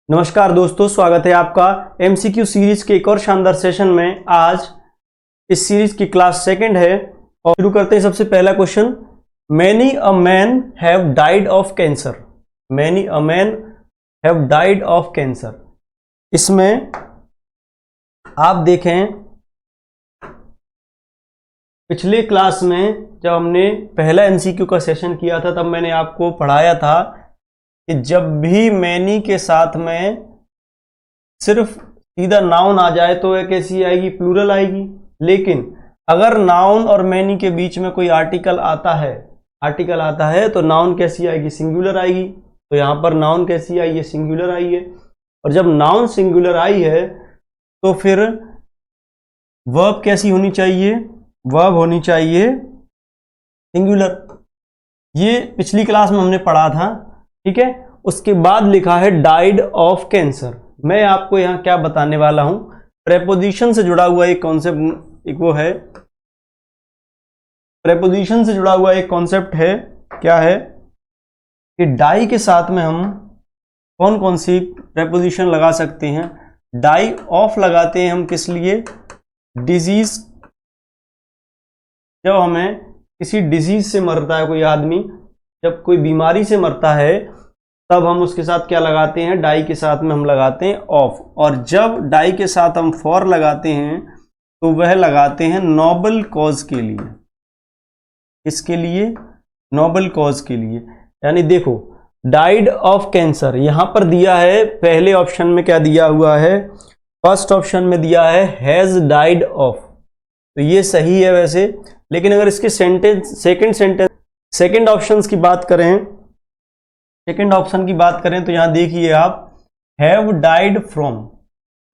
नमस्कार दोस्तों, स्वागत है आपका एमसीक्यू सीरीज के एक और शानदार सेशन में। आज इस सीरीज की क्लास सेकंड है और शुरू करते हैं। सबसे पहला question, many a man have died of cancer. Many a man have died of cancer. इसमें आप देखें, पिछले क्लास में जब हमने पहला एमसीक्यू का सेशन किया था तब मैंने आपको पढ़ाया था कि जब भी मैनी के साथ में सिर्फ सीधा नाउन आ जाए तो वह कैसी आएगी, प्लूरल आएगी। लेकिन अगर नाउन और मैनी के बीच में कोई आर्टिकल आता है तो नाउन कैसी आएगी, सिंगुलर आएगी। तो यहां पर नाउन कैसी आई है, सिंगुलर आई है। और जब नाउन सिंगुलर आई है तो फिर वर्ब कैसी होनी चाहिए, वर्ब होनी चाहिए सिंगुलर। ये पिछली क्लास में हमने पढ़ा था, ठीक है। उसके बाद लिखा है डाइड ऑफ कैंसर। मैं आपको यहां क्या बताने वाला हूं, प्रेपोजिशन से जुड़ा हुआ एक कॉन्सेप्ट, एक वो है प्रेपोजिशन से जुड़ा हुआ एक कॉन्सेप्ट है। क्या है कि डाई के साथ में हम कौन कौन सी प्रेपोजिशन लगा सकते हैं। डाई ऑफ लगाते हैं हम किस लिए, डिजीज। जब हमें किसी डिजीज से मरता है कोई आदमी, जब कोई बीमारी से मरता है तब हम उसके साथ क्या लगाते हैं, डाई के साथ में हम लगाते हैं ऑफ। और जब डाई के साथ हम फॉर लगाते हैं तो वह लगाते हैं नोबल कॉज के लिए। इसके लिए नोबल कॉज के लिए। यानी देखो, डाइड ऑफ कैंसर यहां पर दिया है, पहले ऑप्शन में क्या दिया हुआ है, फर्स्ट ऑप्शन में दिया है हैज डाइड ऑफ। तो ये सही है वैसे, लेकिन अगर इसके सेकंड ऑप्शन की बात करें, तो यहां देखिए आप, हैव डाइड फ्रॉम।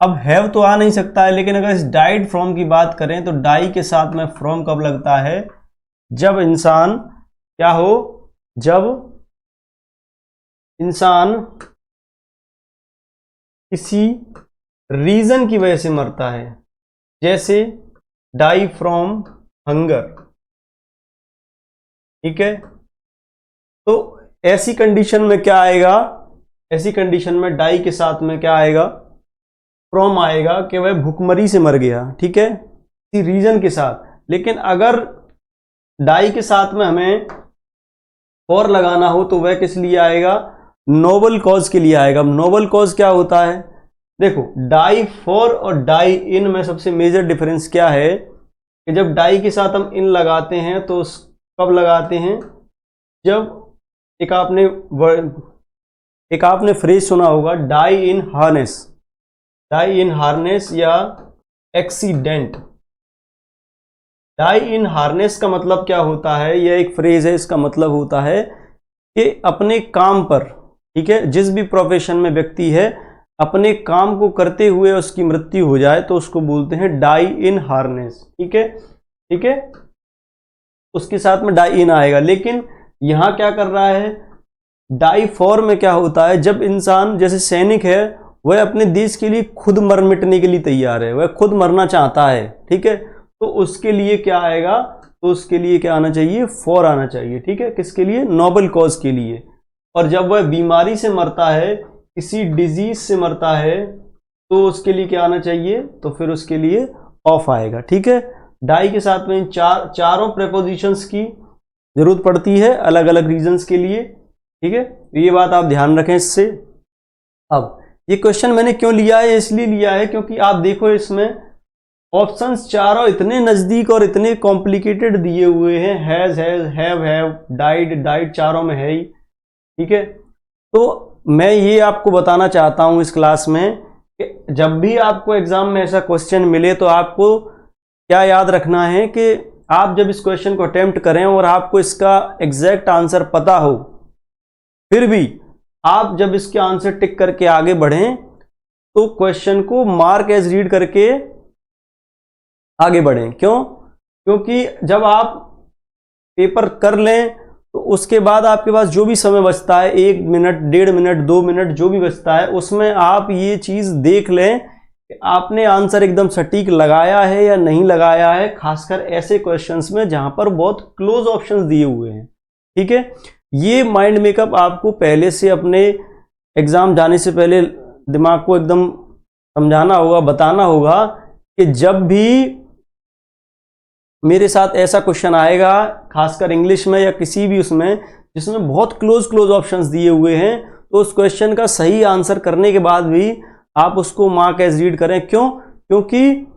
अब हैव तो आ नहीं सकता है, लेकिन अगर इस डाइड फ्रॉम की बात करें तो डाई के साथ में फ्रॉम कब लगता है, जब इंसान क्या हो, जब इंसान किसी रीजन की वजह से मरता है, जैसे डाई फ्रॉम हंगर, ठीक है। तो ऐसी कंडीशन में क्या आएगा, ऐसी कंडीशन में डाई के साथ में क्या आएगा, फ्रॉम आएगा कि वह भूखमरी से मर गया, ठीक है, इसी रीजन के साथ। लेकिन अगर डाई के साथ में हमें फॉर लगाना हो तो वह किस लिए आएगा, नोबल कॉज के लिए आएगा। नोबल कॉज क्या होता है, देखो डाई फॉर और डाई इन में सबसे मेजर डिफरेंस क्या है कि जब डाई के साथ हम इन लगाते हैं तो कब लगाते हैं, जब एक आपने फ्रेज सुना होगा, डाई इन हार्नेस, डाई इन हार्नेस या एक्सीडेंट। डाई इन हार्नेस का मतलब क्या होता है, यह एक फ्रेज है, इसका मतलब होता है कि अपने काम पर, ठीक है, जिस भी प्रोफेशन में व्यक्ति है, अपने काम को करते हुए उसकी मृत्यु हो जाए तो उसको बोलते हैं डाई इन हार्नेस, ठीक है, ठीक है। उसके साथ में डाई इन आएगा। लेकिन यहां क्या कर रहा है, डाई फॉर में क्या होता है, जब इंसान जैसे सैनिक है, वह अपने देश के लिए खुद मर मिटने के लिए तैयार है, वह खुद मरना चाहता है, ठीक है। तो उसके लिए क्या आएगा, तो उसके लिए क्या आना चाहिए, फॉर आना चाहिए, ठीक है। किसके लिए, नोबल कॉज के लिए। और जब वह बीमारी से मरता है, किसी डिजीज से मरता है, तो उसके लिए क्या आना चाहिए, तो फिर उसके लिए ऑफ आएगा, ठीक है। डाई के साथ में चारों प्रेपोजिशंस की जरूरत पड़ती है अलग अलग रीजंस के लिए, ठीक है। ये बात आप ध्यान रखें इससे। अब ये क्वेश्चन मैंने क्यों लिया है, इसलिए लिया है क्योंकि आप देखो इसमें ऑप्शंस चारों इतने नजदीक और इतने कॉम्प्लिकेटेड दिए हुए हैं। हैज, हैव, डाइड चारों में है ही, ठीक है। तो मैं ये आपको बताना चाहता हूं इस क्लास में कि जब भी आपको एग्जाम में ऐसा क्वेश्चन मिले तो आपको क्या याद रखना है कि आप जब इस क्वेश्चन को अटेम्प्ट करें और आपको इसका एग्जैक्ट आंसर पता हो, फिर भी आप जब इसके आंसर टिक करके आगे बढ़ें तो क्वेश्चन को मार्क एज रीड करके आगे बढ़ें। क्यों, क्योंकि जब आप पेपर कर लें तो उसके बाद आपके पास जो भी समय बचता है, 1 मिनट, 1.5 मिनट, 2 मिनट जो भी बचता है, उसमें आप ये चीज देख लें कि आपने आंसर एकदम सटीक लगाया है या नहीं लगाया है, खासकर ऐसे क्वेश्चंस में जहां पर बहुत क्लोज ऑप्शंस दिए हुए हैं, ठीक है। ये माइंड मेकअप आपको पहले से अपने एग्जाम जाने से पहले दिमाग को एकदम समझाना होगा, बताना होगा कि जब भी मेरे साथ ऐसा क्वेश्चन आएगा, खासकर इंग्लिश में या किसी भी उसमें जिसमें बहुत क्लोज ऑप्शंस दिए हुए हैं, तो उस क्वेश्चन का सही आंसर करने के बाद भी आप उसको मार्क एज रीड करें। क्यों? क्योंकि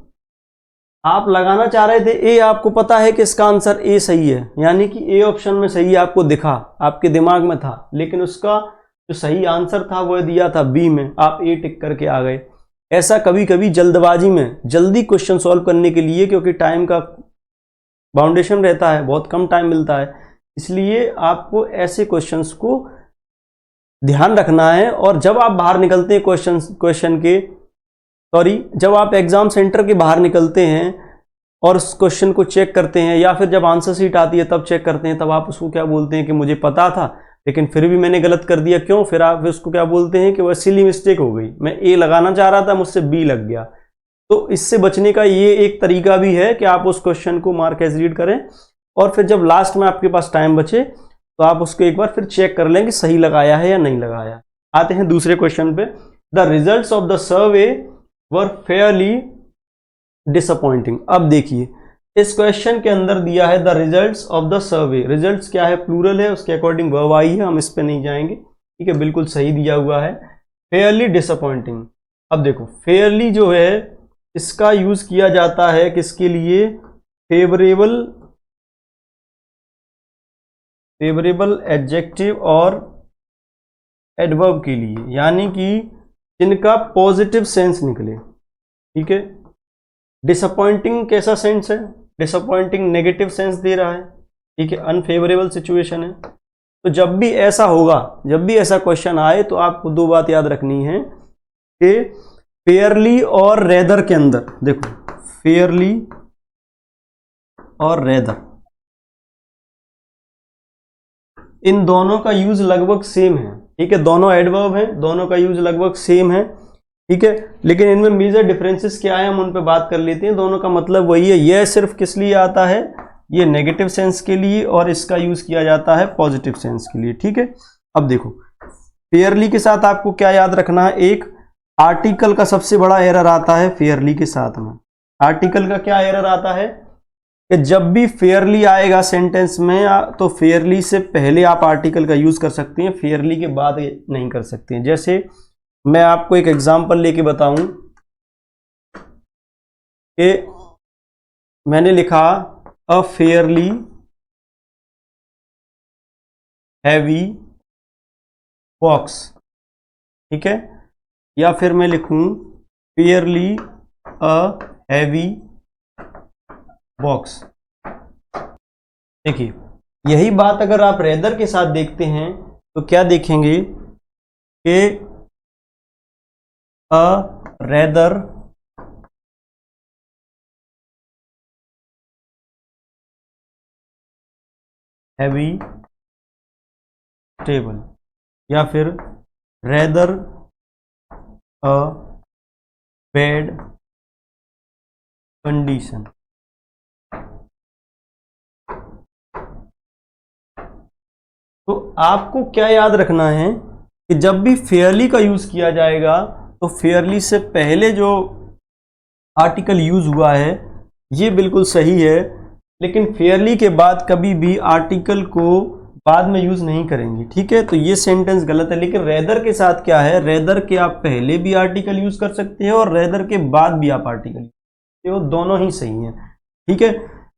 आप लगाना चाह रहे थे ए, आपको पता है कि इसका आंसर ए सही है, यानी कि ए ऑप्शन में सही आपको दिखा, आपके दिमाग में था, लेकिन उसका जो सही आंसर था वो दिया था बी में, आप ए टिक करके आ गए। ऐसा कभी कभी जल्दबाजी में, जल्दी क्वेश्चन सॉल्व करने के लिए, क्योंकि टाइम का बाउंडेशन रहता है, बहुत कम टाइम मिलता है, इसलिए आपको ऐसे क्वेश्चंस को ध्यान रखना है। और जब आप बाहर निकलते हैं जब आप एग्जाम सेंटर के बाहर निकलते हैं और उस क्वेश्चन को चेक करते हैं, या फिर जब आंसर शीट आती है तब चेक करते हैं, तब आप उसको क्या बोलते हैं कि मुझे पता था लेकिन फिर भी मैंने गलत कर दिया। क्यों? फिर आप उसको क्या बोलते हैं कि वह सिली मिस्टेक हो गई, मैं ए लगाना चाह रहा था, मुझसे बी लग गया। तो इससे बचने का ये एक तरीका भी है कि आप उस क्वेश्चन को मार्क एज रीड करें, और फिर जब लास्ट में आपके पास टाइम बचे तो आप उसको एक बार फिर चेक कर लें कि सही लगाया है या नहीं लगाया। आते हैं दूसरे क्वेश्चन पे। The results of the survey were Fairlie disappointing. अब देखिए, इस क्वेश्चन के अंदर दिया है the results of the survey. Results क्या है? प्लूरल है, उसके अकॉर्डिंग वर्ब आई है, हम इस पे नहीं जाएंगे, ठीक है, बिल्कुल सही दिया हुआ है। Fairlie disappointing. अब देखो, फेयरली जो है इसका यूज किया जाता है किसके लिए? फेवरेबल एडजेक्टिव और एडवर्ब के लिए, यानी कि जिनका पॉजिटिव सेंस निकले, ठीक है। डिसअपॉइंटिंग कैसा सेंस है? डिसअपॉइंटिंग नेगेटिव सेंस दे रहा है, ठीक है, अनफेवरेबल सिचुएशन है। तो जब भी ऐसा होगा, जब भी ऐसा क्वेश्चन आए, तो आपको दो बात याद रखनी है कि फेयरली और रेदर के अंदर, देखो फेयरली और रेदर, इन दोनों का यूज लगभग सेम है, ठीक है, दोनों एडवर्ब हैं, दोनों का यूज लगभग सेम है, ठीक है, लेकिन इनमें मेजर डिफरेंसेस क्या है हम उन पे बात कर लेते हैं। दोनों का मतलब वही है, यह सिर्फ किस लिए आता है? ये नेगेटिव सेंस के लिए, और इसका यूज किया जाता है पॉजिटिव सेंस के लिए, ठीक है। अब देखो, फेयरली के साथ आपको क्या याद रखना है? एक आर्टिकल का सबसे बड़ा एरर आता है फेयरली के साथ में। आर्टिकल का क्या एरर आता है कि जब भी फेयरली आएगा सेंटेंस में, तो फेयरली से पहले आप आर्टिकल का यूज कर सकते हैं, फेयरली के बाद नहीं कर सकते हैं। जैसे मैं आपको एक एग्जांपल लेके बताऊं कि मैंने लिखा अ फेयरली हैवी बॉक्स, ठीक है, या फिर मैं लिखूं फेयरली अ हैवी बॉक्स। देखिए, यही बात अगर आप रेदर के साथ देखते हैं तो क्या देखेंगे कि अ रेदर हैवी टेबल, या फिर रेदर अ बैड कंडीशन। तो आपको क्या याद रखना है कि जब भी फेयरली का यूज किया जाएगा तो फेयरली से पहले जो आर्टिकल यूज हुआ है ये बिल्कुल सही है, लेकिन फेयरली के बाद कभी भी आर्टिकल को बाद में यूज नहीं करेंगे, ठीक है। तो ये सेंटेंस गलत है। लेकिन रेदर के साथ क्या है? रेदर के आप पहले भी आर्टिकल यूज कर सकते हैं और रेदर के बाद भी आप आर्टिकल, वो दोनों ही सही हैं, ठीक है।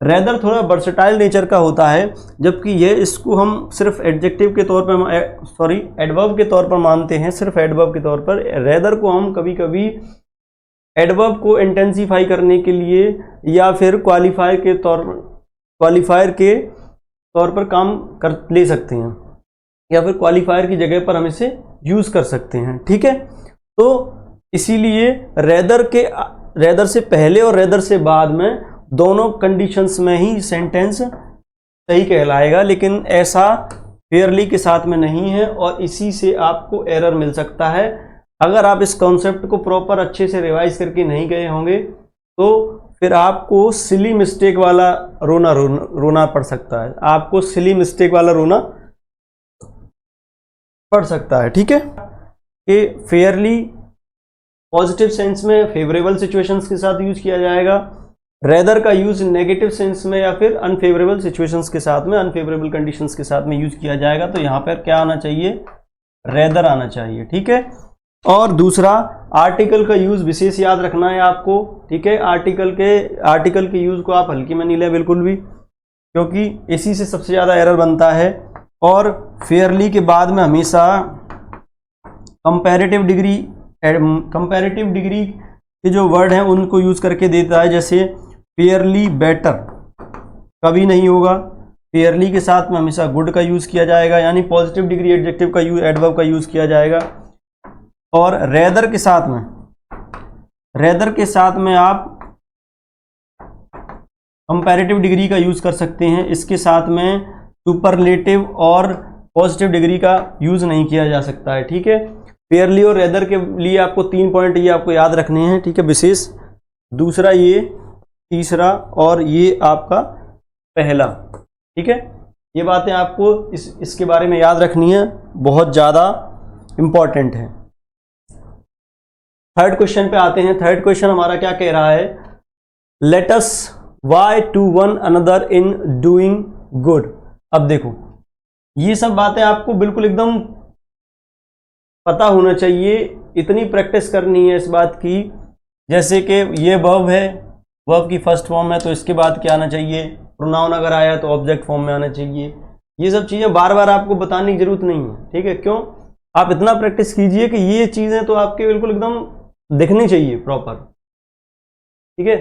रेदर थोड़ा वर्सेटाइल नेचर का होता है, जबकि ये इसको हम सिर्फ एडजेक्टिव के तौर पर, एडवर्ब के तौर पर मानते हैं, सिर्फ एडवर्ब के तौर पर। रेदर को हम कभी कभी एडवर्ब को इंटेंसिफाई करने के लिए या फिर क्वालिफायर के तौर पर काम कर ले सकते हैं, या फिर क्वालिफायर की जगह पर हम इसे यूज कर सकते हैं, ठीक है। तो इसीलिए रेदर से पहले और रेदर से बाद में दोनों कंडीशंस में ही सेंटेंस सही कहलाएगा, लेकिन ऐसा फेयरली के साथ में नहीं है, और इसी से आपको एरर मिल सकता है। अगर आप इस कॉन्सेप्ट को प्रॉपर अच्छे से रिवाइज करके नहीं गए होंगे तो फिर आपको सिली मिस्टेक वाला रोना पड़ सकता है, आपको सिली मिस्टेक वाला रोना पड़ सकता है, ठीक है। कि फेयरली पॉजिटिव सेंस में फेवरेबल सिचुएशंस के साथ यूज किया जाएगा, रेदर का यूज नेगेटिव सेंस में या फिर अनफेवरेबल सिचुएशंस के साथ में, अनफेवरेबल कंडीशंस के साथ में यूज किया जाएगा। तो यहाँ पर क्या आना चाहिए, रेदर आना चाहिए, ठीक है। और दूसरा, आर्टिकल का यूज विशेष याद रखना है आपको, ठीक है। आर्टिकल के यूज को आप हल्की में नहीं लें बिल्कुल भी, क्योंकि इसी से सबसे ज्यादा एरर बनता है। और फेयरली के बाद में हमेशा कंपैरेटिव डिग्री के जो वर्ड हैं उनको यूज करके देता है, जैसे फेयरली बेटर कभी नहीं होगा, फेयरली के साथ में हमेशा गुड का यूज किया जाएगा, यानी पॉजिटिव डिग्री एडजेक्टिव का यूज, एडवर्ब का यूज किया जाएगा। और रेदर के साथ में आप कंपैरेटिव डिग्री का यूज कर सकते हैं। इसके साथ में सुपरलेटिव और पॉजिटिव डिग्री का यूज नहीं किया जा सकता है, ठीक है। फेयरली और रेदर के लिए आपको 3 पॉइंट ये आपको याद रखने हैं, ठीक है, विशेष। दूसरा ये, तीसरा और ये आपका पहला, ठीक है। ये बातें आपको इसके बारे में याद रखनी है, बहुत ज़्यादा इंपॉर्टेंट है। थर्ड क्वेश्चन पे आते हैं। थर्ड क्वेश्चन हमारा क्या कह रहा है, let us vie to one another in doing good. अब देखो, ये सब बातें आपको बिल्कुल एकदम पता होना चाहिए, इतनी प्रैक्टिस करनी है इस बात की। जैसे कि ये वर्ब है, वर्ब की फर्स्ट फॉर्म है तो इसके बाद क्या आना चाहिए, प्रोनाउन अगर आया तो ऑब्जेक्ट फॉर्म में आना चाहिए। ये सब चीज़ें बार बार आपको बताने की जरूरत नहीं है, ठीक है। क्यों, आप इतना प्रैक्टिस कीजिए कि ये चीज़ें तो आपके बिल्कुल एकदम दिखनी चाहिए प्रॉपर, ठीक है।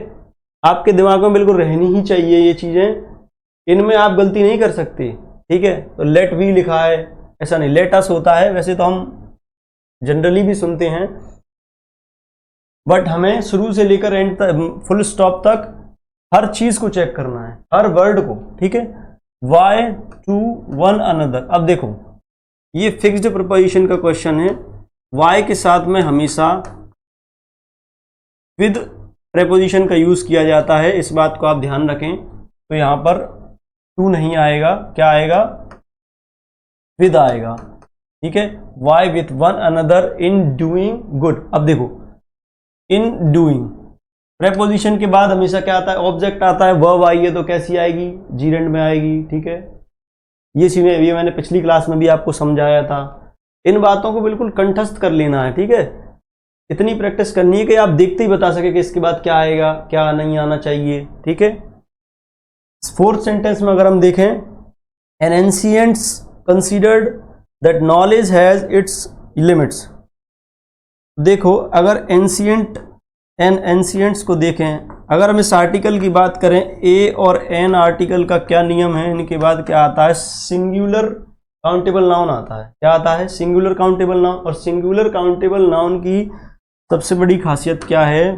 आपके दिमाग में बिल्कुल रहनी ही चाहिए ये चीज़ें, इनमें आप गलती नहीं कर सकते, ठीक है। तो लेट वी लिखा है, ऐसा नहीं, लेट अस होता है, वैसे तो हम जनरली भी सुनते हैं, बट हमें शुरू से लेकर एंड तक, फुल स्टॉप तक हर चीज को चेक करना है, हर वर्ड को, ठीक है। Vie to one another. अब देखो, ये फिक्स्ड प्रीपोजिशन का क्वेश्चन है, वाई के साथ में हमेशा विद प्रीपोजिशन का यूज किया जाता है, इस बात को आप ध्यान रखें। तो यहां पर टू नहीं आएगा, क्या आएगा, विद आएगा, ठीक है। Vie with one another in doing good. अब देखो, इन डूइंग प्रेपोजिशन के बाद हमेशा क्या आता है, ऑब्जेक्ट आता है। वर्ब आई है तो कैसी आएगी, जीरेंड में आएगी, ठीक है। ये मैंने पिछली क्लास में भी आपको समझाया था। इन बातों को बिल्कुल कंठस्थ कर लेना है, ठीक है। इतनी प्रैक्टिस करनी है कि आप देखते ही बता सके कि इसके बाद क्या आएगा, क्या नहीं आना चाहिए, ठीक है। फोर्थ सेंटेंस में अगर हम देखें, an ancients considered that knowledge has its limits. देखो, अगर एंशिएंट्स को देखें, अगर हम इस आर्टिकल की बात करें, ए और एन आर्टिकल का क्या नियम है, इनके बाद क्या आता है, सिंगुलर काउंटेबल नाउन आता है। क्या आता है, सिंगुलर काउंटेबल नाउन। और सिंगुलर काउंटेबल नाउन की सबसे बड़ी खासियत क्या है,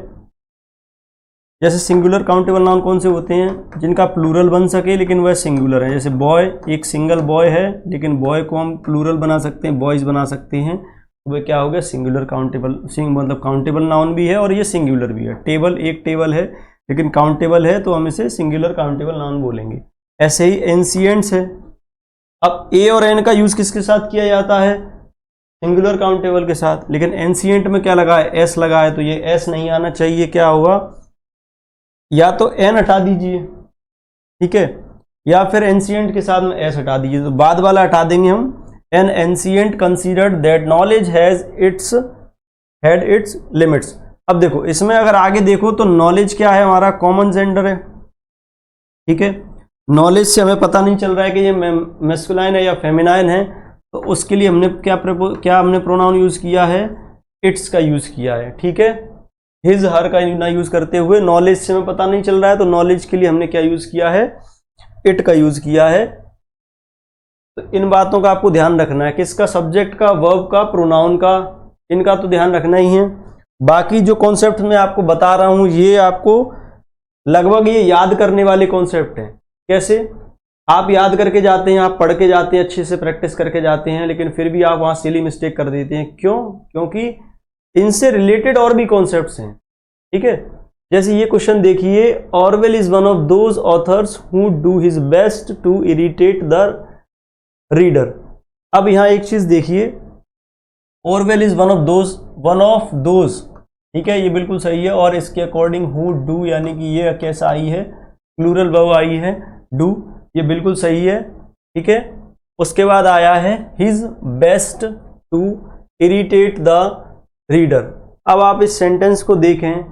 जैसे सिंगुलर काउंटेबल नाउन कौन से होते हैं, जिनका प्लूरल बन सके लेकिन वह सिंगुलर है। जैसे बॉय, एक सिंगल बॉय है लेकिन बॉय को हम प्लूरल बना सकते हैं, बॉयज बना सकते हैं, तो वह क्या हो गया, सिंगुलर काउंटेबल। मतलब काउंटेबल नाउन भी है और ये सिंगुलर भी है। टेबल, एक टेबल है लेकिन काउंटेबल है तो हम इसे सिंगुलर काउंटेबल नाउन बोलेंगे। ऐसे ही एंशिएंट्स है। अब ए और एन का यूज किसके साथ किया जाता है, सिंगुलर काउंटेबल के साथ, लेकिन एंशिएंट में क्या लगा है, एस लगा है, तो ये एस नहीं आना चाहिए। क्या होगा, या तो एन हटा दीजिए, ठीक है, या फिर एंशिएंट के साथ में एस हटा दीजिए, तो बाद वाला हटा देंगे हम। N ancient considered that knowledge had it's limits. अब देखो, इसमें अगर आगे देखो तो नॉलेज क्या है, हमारा कॉमन जेंडर है, ठीक है। नॉलेज से हमें पता नहीं चल रहा है कि ये मैस्कुलाइन है या फेमिनाइन है, तो उसके लिए हमने क्या हमने प्रोनाउन यूज किया है, इट्स का यूज किया है, ठीक है। हिज हर का ना यूज करते हुए, नॉलेज से हमें पता नहीं चल रहा है तो नॉलेज के लिए हमने क्या यूज किया है, इट का यूज किया है। तो इन बातों का आपको ध्यान रखना है, किसका, सब्जेक्ट का, वर्ब का, प्रोनाउन का, इनका तो ध्यान रखना ही है। बाकी जो कॉन्सेप्ट मैं आपको बता रहा हूं ये आपको लगभग ये याद करने वाले कॉन्सेप्ट हैं। कैसे, आप याद करके जाते हैं, आप पढ़ के जाते हैं, अच्छे से प्रैक्टिस करके जाते हैं, लेकिन फिर भी आप वहां सिली मिस्टेक कर देते हैं। क्यों, क्योंकि इनसे रिलेटेड और भी कॉन्सेप्ट्स हैं, ठीक है। जैसे ये क्वेश्चन देखिए, Orwell is one of those authors who do his best to irritate the reader. अब यहां एक चीज देखिए, Orwell is one of those ठीक है, ये बिल्कुल सही है। और इसके अकॉर्डिंग हु, डू, यानी कि ये कैसा आई है, प्लूरल वर्ब आई है डू, ये बिल्कुल सही है। ठीक है, उसके बाद आया है his best to irritate the reader. अब आप इस सेंटेंस को देखें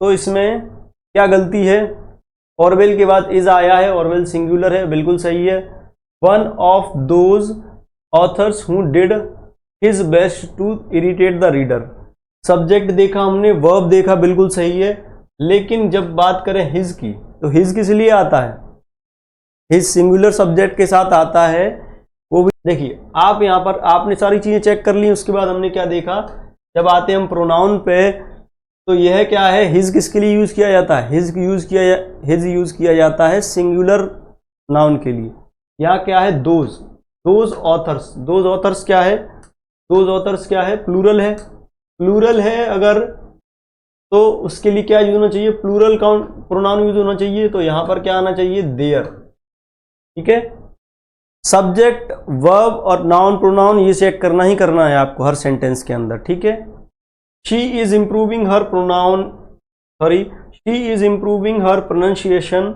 तो इसमें क्या गलती है, ऑरवेल के बाद इज आया है, ऑरवेल सिंगुलर है, बिल्कुल सही है। One of those authors who did his best to irritate the reader, subject देखा हमने, वर्ब देखा, बिल्कुल सही है। लेकिन जब बात करें हिज की, तो हिज किस लिए आता है, हिज सिंगुलर सब्जेक्ट के साथ आता है, वो भी देखिए। आप यहाँ पर आपने सारी चीजें चेक कर ली, उसके बाद हमने क्या देखा, जब आते हैं हम प्रोनाउन पे, तो यह क्या है, हिज किसके लिए यूज किया जाता है, हिज यूज किया जाता है सिंगुलर नाउन के लिए। यहाँ क्या है, दोज ऑथर्स क्या है, दोज ऑथर्स क्या है, प्लूरल है अगर, तो उसके लिए क्या यूज होना चाहिए, प्लूरल काउंट प्रोनाउन यूज होना चाहिए। तो यहां पर क्या आना चाहिए, देयर। ठीक है, सब्जेक्ट, वर्ब और नाउन प्रोनाउन ये चेक करना ही करना है आपको हर सेंटेंस के अंदर। ठीक है, she is improving her pronunciation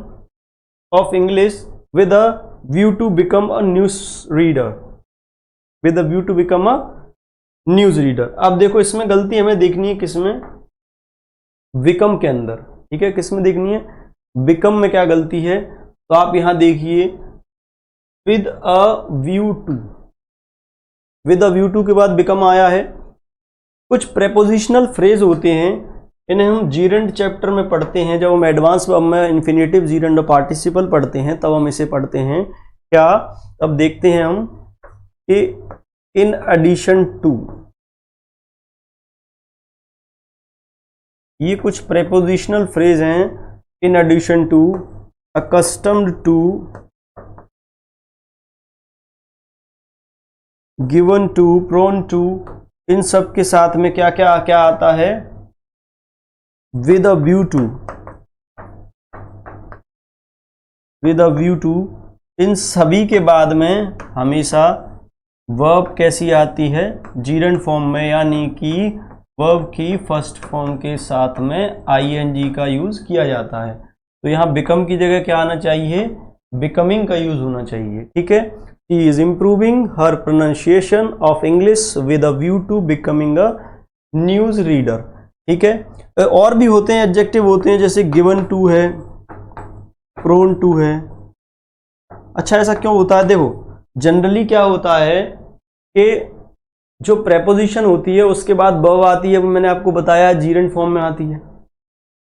of English with a view to become a news reader. अब देखो इसमें गलती हमें देखनी है किसमें, बिकम के अंदर। ठीक है, किसमें देखनी है, बिकम में क्या गलती है, तो आप यहां देखिए विद अ व्यू टू के बाद बिकम आया है। कुछ प्रेपोजिशनल फ्रेज होते हैं, इन्हें हम जीरेंड चैप्टर में पढ़ते हैं, जब हम एडवांस में इन्फिनेटिव जीरेंड और पार्टिसिपल पढ़ते हैं तब हम इसे पढ़ते हैं। क्या, तब देखते हैं हम कि इन एडिशन टू, ये कुछ प्रेपोजिशनल फ्रेज हैं, in addition to, accustomed to, given to, prone to, इन सब के साथ में क्या क्या क्या आता है, विद अ व्यू टू, इन सभी के बाद में हमेशा वर्ब कैसी आती है, जीरेंड फॉर्म में, यानी कि वर्ब की फर्स्ट फॉर्म के साथ में आईएनजी का यूज किया जाता है। तो यहां बिकम की जगह क्या आना चाहिए, बिकमिंग का यूज होना चाहिए। ठीक है, she is improving her pronunciation of English with a view to becoming a news reader. ठीक है, और भी होते हैं, एडजेक्टिव होते हैं, जैसे गिवन टू है, प्रोन टू है। अच्छा, ऐसा क्यों होता है, देखो जनरली क्या होता है कि जो प्रेपोजिशन होती है उसके बाद वर्ब आती है, वो मैंने आपको बताया जीरेंड फॉर्म में आती है।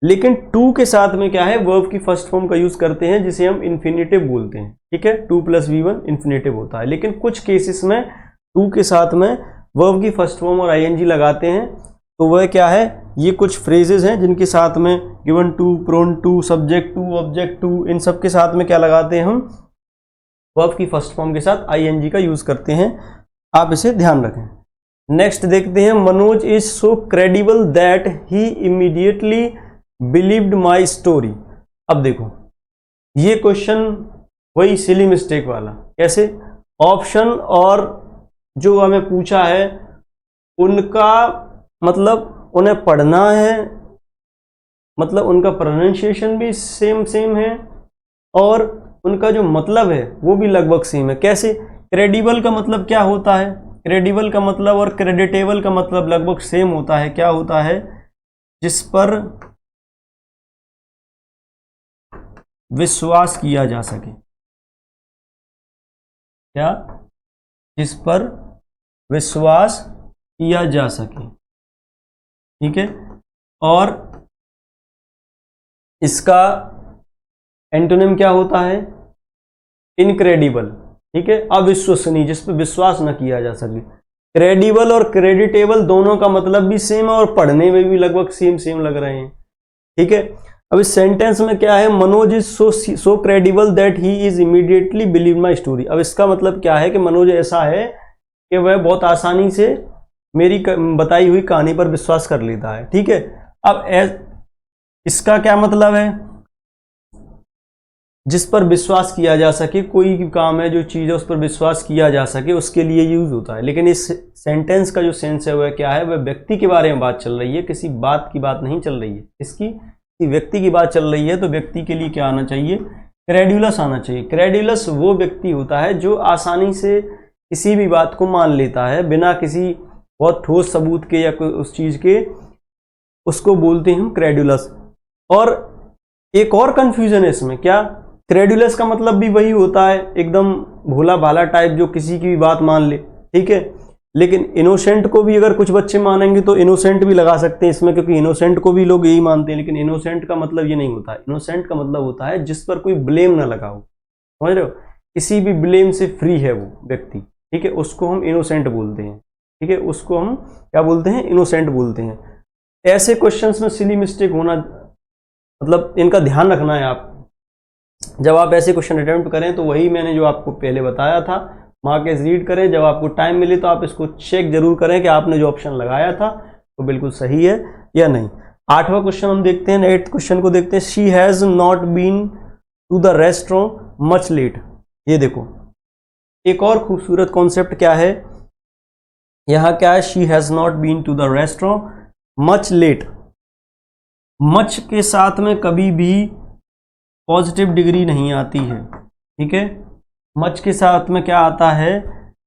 लेकिन टू के साथ में क्या है, वर्ब की फर्स्ट फॉर्म का यूज करते हैं, जिसे हम इन्फिनेटिव बोलते हैं। ठीक है, 2 + V1 इन्फिनेटिव होता है। लेकिन कुछ केसेस में टू के साथ में वर्ब की फर्स्ट फॉर्म और आईएनजी लगाते हैं, तो वह क्या है, ये कुछ फ्रेजेस हैं जिनके साथ में given to, prone to, subject to, object to, इन सब के साथ में क्या लगाते हैं, हम वर्ब की फर्स्ट फॉर्म के साथ आईएनजी का यूज करते हैं। आप इसे ध्यान रखें। नेक्स्ट देखते हैं, Manoj is so credible that he immediately believed my story. अब देखो ये क्वेश्चन वही सिली मिस्टेक वाला, कैसे, ऑप्शन और जो हमें पूछा है उनका मतलब उन्हें पढ़ना है, मतलब उनका प्रोनाउंसिएशन भी सेम है और उनका जो मतलब है वो भी लगभग सेम है। कैसे, क्रेडिबल का मतलब क्या होता है, क्रेडिबल का मतलब और क्रेडिटेबल का मतलब लगभग सेम होता है। क्या होता है, जिस पर विश्वास किया जा सके। क्या, जिस पर विश्वास किया जा सके। ठीक है, और इसका एंटोनिम क्या होता है, इनक्रेडिबल। ठीक है, अविश्वसनीय, जिस पर विश्वास न किया जा सके। क्रेडिबल और क्रेडिटेबल दोनों का मतलब भी सेम है और पढ़ने में भी लगभग सेम लग रहे हैं। ठीक है, अब इस सेंटेंस में क्या है, Manoj is so credible that he is immediately believe my story. अब इसका मतलब क्या है कि मनोज ऐसा है कि वह बहुत आसानी से मेरी बताई हुई कहानी पर विश्वास कर लेता है। ठीक है, अब इसका क्या मतलब है, जिस पर विश्वास किया जा सके, कोई भी काम है जो चीज़ है उस पर विश्वास किया जा सके, उसके लिए यूज होता है। लेकिन इस सेंटेंस का जो सेंस है वह क्या है, वह व्यक्ति के बारे में बात चल रही है, किसी बात की बात नहीं चल रही है। इसकी व्यक्ति की बात चल रही है, तो व्यक्ति के लिए क्या आना चाहिए, क्रेड्यूलस आना चाहिए। क्रेड्यूलस वो व्यक्ति होता है जो आसानी से किसी भी बात को मान लेता है बिना किसी बहुत ठोस सबूत के या उस चीज़ के, उसको बोलते हैं हम क्रेड्यूलस। और एक और कंफ्यूजन है इसमें, क्या, क्रेड्यूलस का मतलब भी वही होता है एकदम भोला भाला टाइप जो किसी की भी बात मान ले, ठीक है। लेकिन इनोसेंट को भी अगर कुछ बच्चे मानेंगे तो इनोसेंट भी लगा सकते हैं इसमें, क्योंकि इनोसेंट को भी लोग यही मानते हैं। लेकिन इनोसेंट का मतलब ये नहीं होता है। इनोसेंट का मतलब होता है जिस पर कोई ब्लेम ना लगा हो, समझ रहे हो, किसी भी ब्लेम से फ्री है वो व्यक्ति, ठीक है, उसको हम इनोसेंट बोलते हैं, ठीक है, उसको हम क्या बोलते हैं, इनोसेंट बोलते हैं। ऐसे क्वेश्चंस में सिली मिस्टेक होना, मतलब इनका ध्यान रखना है आप जब आप ऐसे क्वेश्चन अटेम्प्ट करें। तो वही मैंने जो आपको पहले बताया था, मार्केस रीड करें, जब आपको टाइम मिले तो आप इसको चेक जरूर करें कि आपने जो ऑप्शन लगाया था वो बिल्कुल सही है या नहीं। 8वां क्वेश्चन हम देखते हैं, 8th क्वेश्चन को देखते हैं। She has not been to the restaurant much late. ये देखो एक और खूबसूरत कॉन्सेप्ट क्या है यहाँ, क्या है, she has not been to the restaurant much late. Much के साथ में कभी भी पॉजिटिव डिग्री नहीं आती है, ठीक है। मच के साथ में क्या आता है,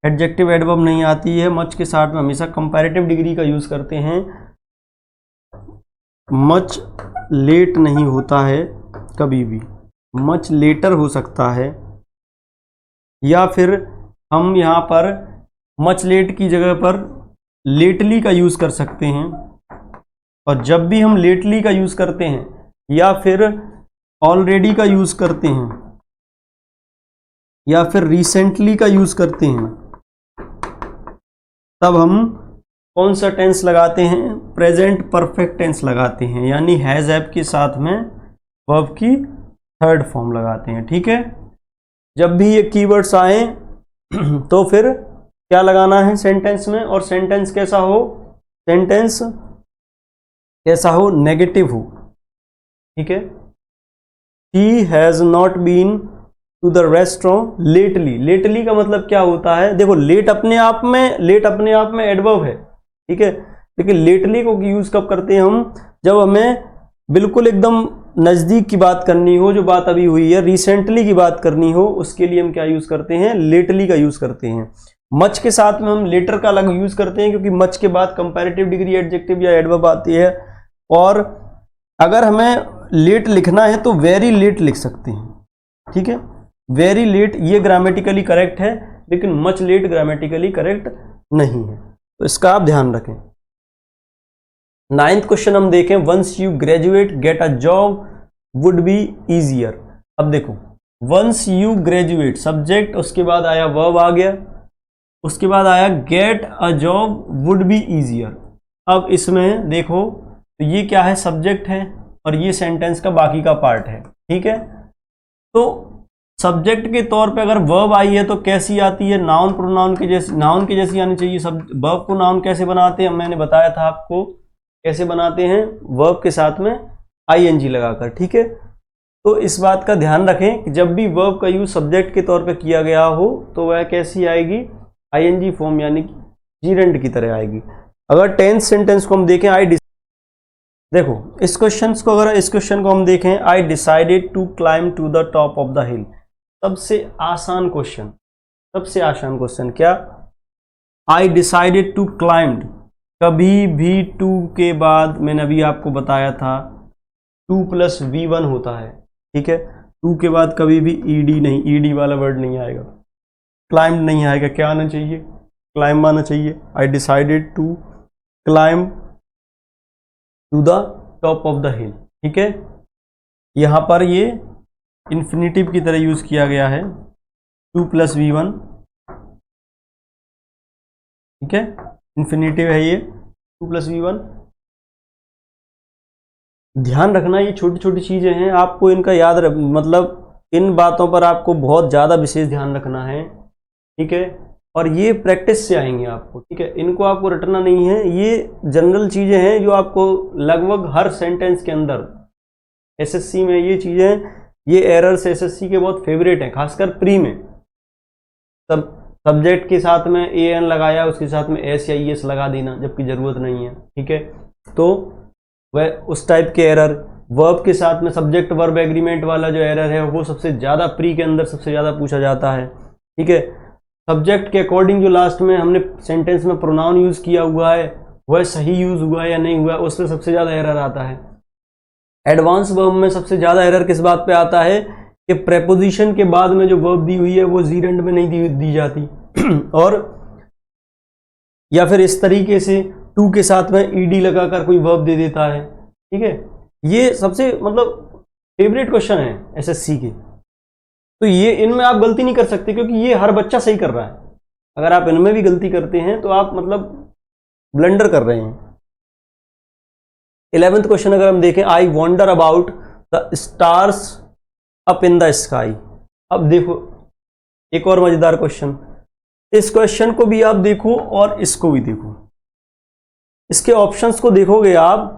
एडजेक्टिव एडवर्ब नहीं आती है। मच के साथ में हमेशा कंपैरेटिव डिग्री का यूज करते हैं। मच लेट नहीं होता है कभी भी, मच लेटर हो सकता है, या फिर हम यहाँ पर मच लेट की जगह पर लेटली का यूज कर सकते हैं। और जब भी हम लेटली का यूज करते हैं या फिर ऑलरेडी का यूज करते हैं या फिर रिसेंटली का यूज करते हैं, तब हम कौन सा टेंस लगाते हैं, प्रेजेंट परफेक्ट टेंस लगाते हैं, यानी हैज हैव के साथ में वर्ब की थर्ड फॉर्म लगाते हैं, ठीक है। जब भी ये कीवर्ड्स आए तो फिर क्या लगाना है सेंटेंस में, और सेंटेंस कैसा हो, सेंटेंस कैसा हो, नेगेटिव हो, ठीक है। He has not been to the restaurant lately। Lately का मतलब क्या होता है, देखो लेट अपने आप में एडवर्ब है, ठीक है। लेकिन लेटली को यूज कब करते हैं हम, जब हमें बिल्कुल एकदम नजदीक की बात करनी हो, जो बात अभी हुई है, रिसेंटली की बात करनी हो, उसके लिए हम क्या यूज करते हैं, लेटली का यूज करते हैं। मच के साथ में हम लेटर का अलग यूज करते हैं, क्योंकि मच के बाद कंपैरेटिव डिग्री एडजेक्टिव या एडवर्ब आती है। और अगर हमें लेट लिखना है तो वेरी लेट लिख सकते हैं, ठीक है। वेरी लेट ये ग्रामेटिकली करेक्ट है, लेकिन मच लेट ग्रामेटिकली करेक्ट नहीं है, तो इसका आप ध्यान रखें। 9th क्वेश्चन हम देखें, once you graduate get a job would be easier. अब देखो वंस यू ग्रेजुएट सब्जेक्ट, उसके बाद आया वर्ब आ गया, उसके बाद आया gate a job would be easier. अब इसमें देखो तो ये क्या है, सब्जेक्ट है और ये सेंटेंस का बाकी का पार्ट है, ठीक है। तो सब्जेक्ट के तौर पे अगर वर्ब आई है तो कैसी आती है, नाउन प्रोनाउन के जैसी, नाउन के जैसी आनी चाहिए। सब वर्ब को नाउन कैसे बनाते हैं, मैंने बताया था आपको कैसे बनाते हैं, वर्ब के साथ में आईएनजी लगाकर, ठीक है। तो इस बात का ध्यान रखें कि जब भी वर्ब का यूज सब्जेक्ट के तौर पे किया गया हो तो वह कैसी आएगी, आईएनजी फॉर्म, यानी कि जीरेंड की तरह आएगी। अगर 10th सेंटेंस को हम देखें, देखो इस क्वेश्चन को हम देखें, I decided to climb to the top of the hill. सबसे आसान क्वेश्चन क्या, आई डिसाइडेड टू क्लाइंब। कभी भी टू के बाद, मैंने अभी आपको बताया था 2 + V1 होता है, ठीक है। 2 के बाद कभी भी ईडी नहीं, ईडी वाला वर्ड नहीं आएगा, क्लाइंब नहीं आएगा, क्या आना चाहिए, क्लाइंब आना चाहिए। I decided to climb to the top of the hill, ठीक है। यहां पर ये इन्फिनेटिव की तरह यूज किया गया है, 2 + V1, ठीक है, इन्फिनेटिव है ये 2 + V1। ध्यान रखना ये छोटी छोटी चीजें हैं, आपको इनका मतलब इन बातों पर आपको बहुत ज्यादा विशेष ध्यान रखना है, ठीक है। और ये प्रैक्टिस से आएंगे आपको, ठीक है, इनको आपको रटना नहीं है। ये जनरल चीजें हैं जो आपको लगभग हर सेंटेंस के अंदर, एसएससी में ये चीजें ये एरर्स एसएससी के बहुत फेवरेट हैं, खासकर प्री में। सब सब्जेक्ट के साथ में AN लगाया, उसके साथ में S या ES लगा देना, जबकि ज़रूरत नहीं है, ठीक है। तो वह उस टाइप के एरर, वर्ब के साथ में सब्जेक्ट वर्ब एग्रीमेंट वाला जो एरर है वो सबसे ज़्यादा प्री के अंदर सबसे ज़्यादा पूछा जाता है, ठीक है। सब्जेक्ट के अकॉर्डिंग जो लास्ट में हमने सेंटेंस में प्रोनाउन यूज़ किया हुआ है वह सही यूज़ हुआ है या नहीं हुआ है, उससे सबसे ज़्यादा एरर आता है। एडवांस वर्ब में सबसे ज़्यादा एरर किस बात पे आता है कि प्रेपोजिशन के बाद में जो वर्ब दी हुई है वो जीरेंड में नहीं दी जाती और या फिर इस तरीके से टू के साथ में ED लगाकर कोई वर्ब दे देता है, ठीक है। ये सबसे मतलब फेवरेट क्वेश्चन है SSC के। तो ये इनमें आप गलती नहीं कर सकते क्योंकि ये हर बच्चा सही कर रहा है। अगर आप इनमें भी गलती करते हैं तो आप मतलब ब्लंडर कर रहे हैं। 11th क्वेश्चन अगर हम देखें, I wonder about the stars up in the sky. अब देखो एक और मजेदार क्वेश्चन, इस क्वेश्चन को भी आप देखो और इसको भी देखो, इसके ऑप्शंस को देखोगे आप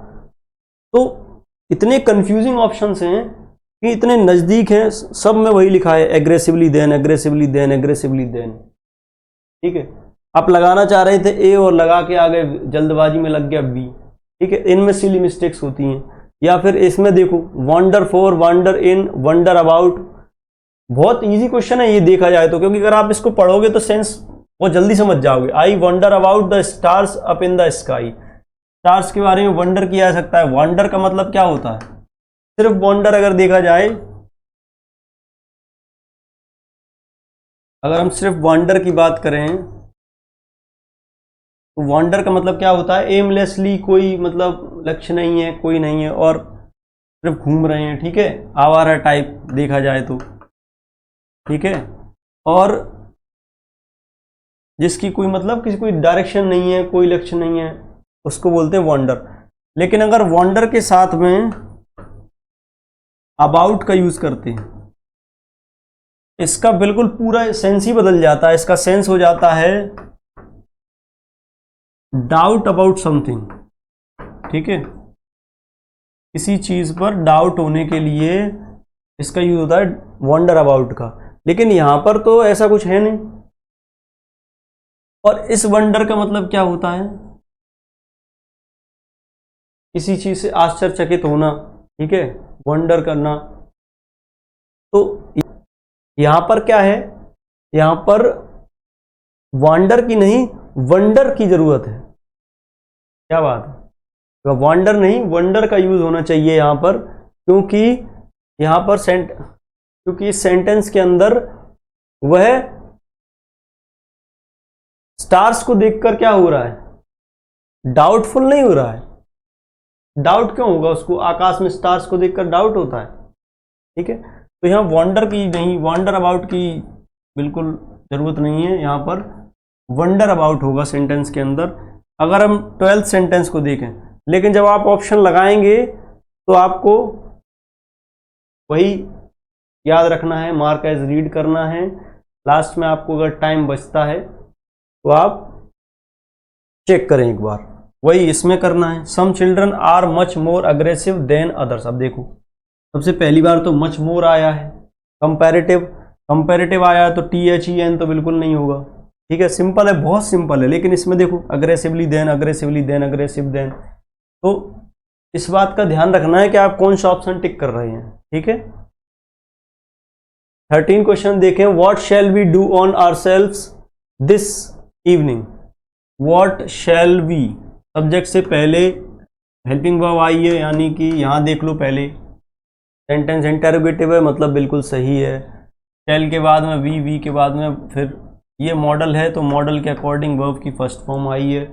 तो इतने कंफ्यूजिंग ऑप्शंस हैं कि इतने नजदीक हैं, सब में वही लिखा है aggressively than, aggressively than, aggressively than, ठीक है। आप लगाना चाह रहे थे ए और लगा के आ गए, जल्दबाजी में लग गया बी, ठीक है। इनमें सिली मिस्टेक्स होती हैं। या फिर इसमें देखो wonder for, wonder in, wonder about, बहुत इजी क्वेश्चन है ये देखा जाए तो, क्योंकि अगर आप इसको पढ़ोगे तो सेंस बहुत जल्दी समझ जाओगे। I wonder about the stars up in the sky, stars के बारे में वंडर किया जा सकता है। वंडर का मतलब क्या होता है? सिर्फ वंडर अगर देखा जाए, अगर हम सिर्फ वंडर की बात करें तो वंडर का मतलब क्या होता है? एमलेसली, कोई मतलब लक्ष्य नहीं है, कोई नहीं है और सिर्फ घूम रहे हैं, ठीक है, आवारा टाइप देखा जाए तो, ठीक है। और जिसकी कोई मतलब किसी कोई डायरेक्शन नहीं है, कोई लक्ष्य नहीं है, उसको बोलते हैं वंडर। लेकिन अगर वंडर के साथ में अबाउट का यूज करते हैं, इसका बिल्कुल पूरा सेंस ही बदल जाता है। इसका सेंस हो जाता है डाउट अबाउट समथिंग, ठीक है। किसी चीज पर डाउट होने के लिए इसका यूज होता है वंडर अबाउट का। लेकिन यहां पर तो ऐसा कुछ है नहीं। और इस वंडर का मतलब क्या होता है? किसी चीज से आश्चर्यचकित होना, ठीक है, वंडर करना। तो यहां पर क्या है? यहां पर वंडर की नहीं, वंडर की जरूरत है। क्या बात है? वंडर नहीं, वंडर का यूज होना चाहिए यहां पर, क्योंकि यहां पर क्योंकि इस सेंटेंस के अंदर वह स्टार्स को देखकर क्या हो रहा है? डाउटफुल नहीं हो रहा है। डाउट क्यों होगा उसको? आकाश में स्टार्स को देखकर डाउट होता है, ठीक है। तो यहां वंडर की नहीं, वंडर अबाउट की बिल्कुल जरूरत नहीं है। यहां पर वंडर अबाउट होगा सेंटेंस के अंदर, अगर हम 12th सेंटेंस को देखें। लेकिन जब आप ऑप्शन लगाएंगे तो आपको वही याद रखना है, मार्क एज रीड करना है। लास्ट में आपको अगर टाइम बचता है तो आप चेक करें एक बार, वही इसमें करना है। Some children are much more aggressive than others. अब देखो सबसे पहली बार तो मच मोर आया है, कंपैरेटिव आया तो THEN तो बिल्कुल नहीं होगा, ठीक है। सिंपल है, बहुत सिंपल है। लेकिन इसमें देखो aggressively than, aggressively than, aggressive than, तो इस बात का ध्यान रखना है कि आप कौन सा ऑप्शन टिक कर रहे हैं, ठीक है। 13 क्वेश्चन देखें, what shall we do on ourselves this evening. What shall we, subject से पहले हेल्पिंग वर्ब आई है, यानी कि यहां देख लो पहले सेंटेंस इंटरोगेटिव है, मतलब बिल्कुल सही है। शैल के बाद में वी के बाद में फिर ये मॉडल है तो मॉडल के अकॉर्डिंग वर्ब की फर्स्ट फॉर्म आई है।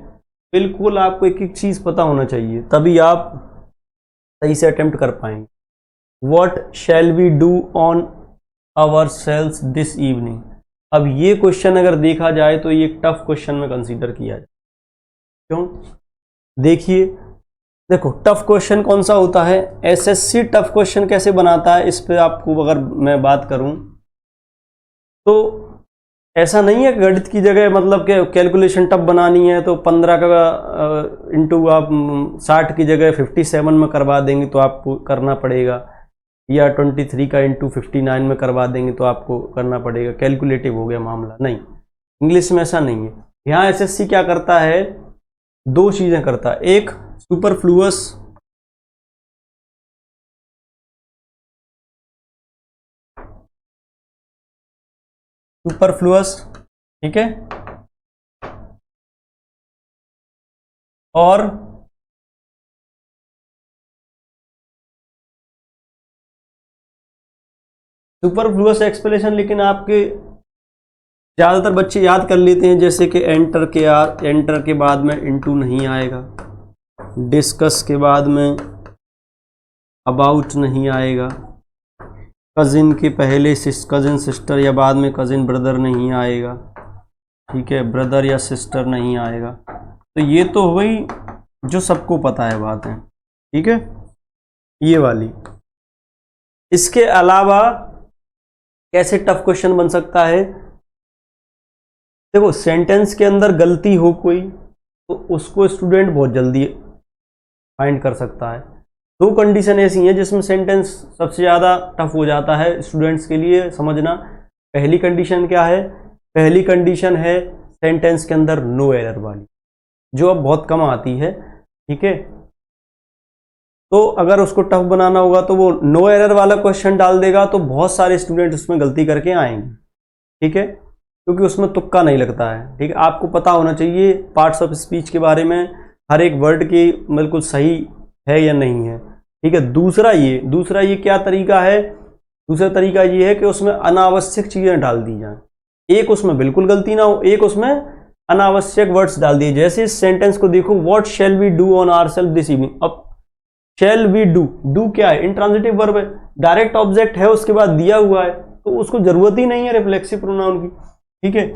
बिल्कुल आपको एक एक चीज पता होना चाहिए, तभी आप सही से अटेम्प्ट कर पाएंगे। What shall we do on ourselves this evening. अब ये क्वेश्चन अगर देखा जाए तो ये टफ क्वेश्चन में कंसीडर किया जाए। क्यों? देखिए, देखो टफ क्वेश्चन कौन सा होता है, एसएससी टफ क्वेश्चन कैसे बनाता है, इस पे आपको अगर मैं बात करूं तो ऐसा नहीं है गणित की जगह मतलब कि कैलकुलेशन टफ बनानी है तो 15 का इंटू आप 60 की जगह 57 में करवा देंगे तो आपको करना पड़ेगा, या 23 का इंटू 59 में करवा देंगे तो आपको करना पड़ेगा, कैलकुलेटिव हो गया मामला। नहीं, इंग्लिश में ऐसा नहीं है। यहाँ एसएससी क्या करता है, दो चीजें करता है। एक सुपरफ्लूअस ठीक है, और सुपरफ्लूअस एक्सप्रेशन लेकिन आपके ज़्यादातर बच्चे याद कर लेते हैं, जैसे कि एंटर के बाद में इनटू नहीं आएगा, डिस्कस के बाद में अबाउट नहीं आएगा, कजिन के पहले कजिन सिस्टर या बाद में कजिन ब्रदर नहीं आएगा, ठीक है, ब्रदर या सिस्टर नहीं आएगा। तो ये तो हो गई जो सबको पता है बात है, ठीक है, ये वाली। इसके अलावा कैसे टफ क्वेश्चन बन सकता है, देखो सेंटेंस के अंदर गलती हो कोई तो उसको स्टूडेंट बहुत जल्दी फाइंड कर सकता है। दो कंडीशन ऐसी हैं जिसमें सेंटेंस सबसे ज़्यादा टफ हो जाता है स्टूडेंट्स के लिए समझना। पहली कंडीशन क्या है, पहली कंडीशन है सेंटेंस के अंदर नो एरर वाली, जो अब बहुत कम आती है, ठीक है। तो अगर उसको टफ बनाना होगा तो वो नो एरर वाला क्वेश्चन डाल देगा, तो बहुत सारे स्टूडेंट उसमें गलती करके आएंगे, ठीक है, क्योंकि उसमें तुक्का नहीं लगता है, ठीक है। आपको पता होना चाहिए पार्ट्स ऑफ स्पीच के बारे में, हर एक वर्ड की बिल्कुल सही है या नहीं है, ठीक है। दूसरा ये क्या तरीका है, दूसरा तरीका ये है कि उसमें अनावश्यक चीज़ें डाल दी जाएं, एक उसमें बिल्कुल गलती ना हो, एक उसमें अनावश्यक वर्ड्स डाल दिए। जैसे इस सेंटेंस को देखो, what shall we do on ourself this evening. अब शैल वी डू क्या है, इंट्रांजिटिव वर्ब है, डायरेक्ट ऑब्जेक्ट है, उसके बाद दिया हुआ है, तो उसको जरूरत ही नहीं है रिफ्लेक्सिव प्रोनाउन की, ठीक है।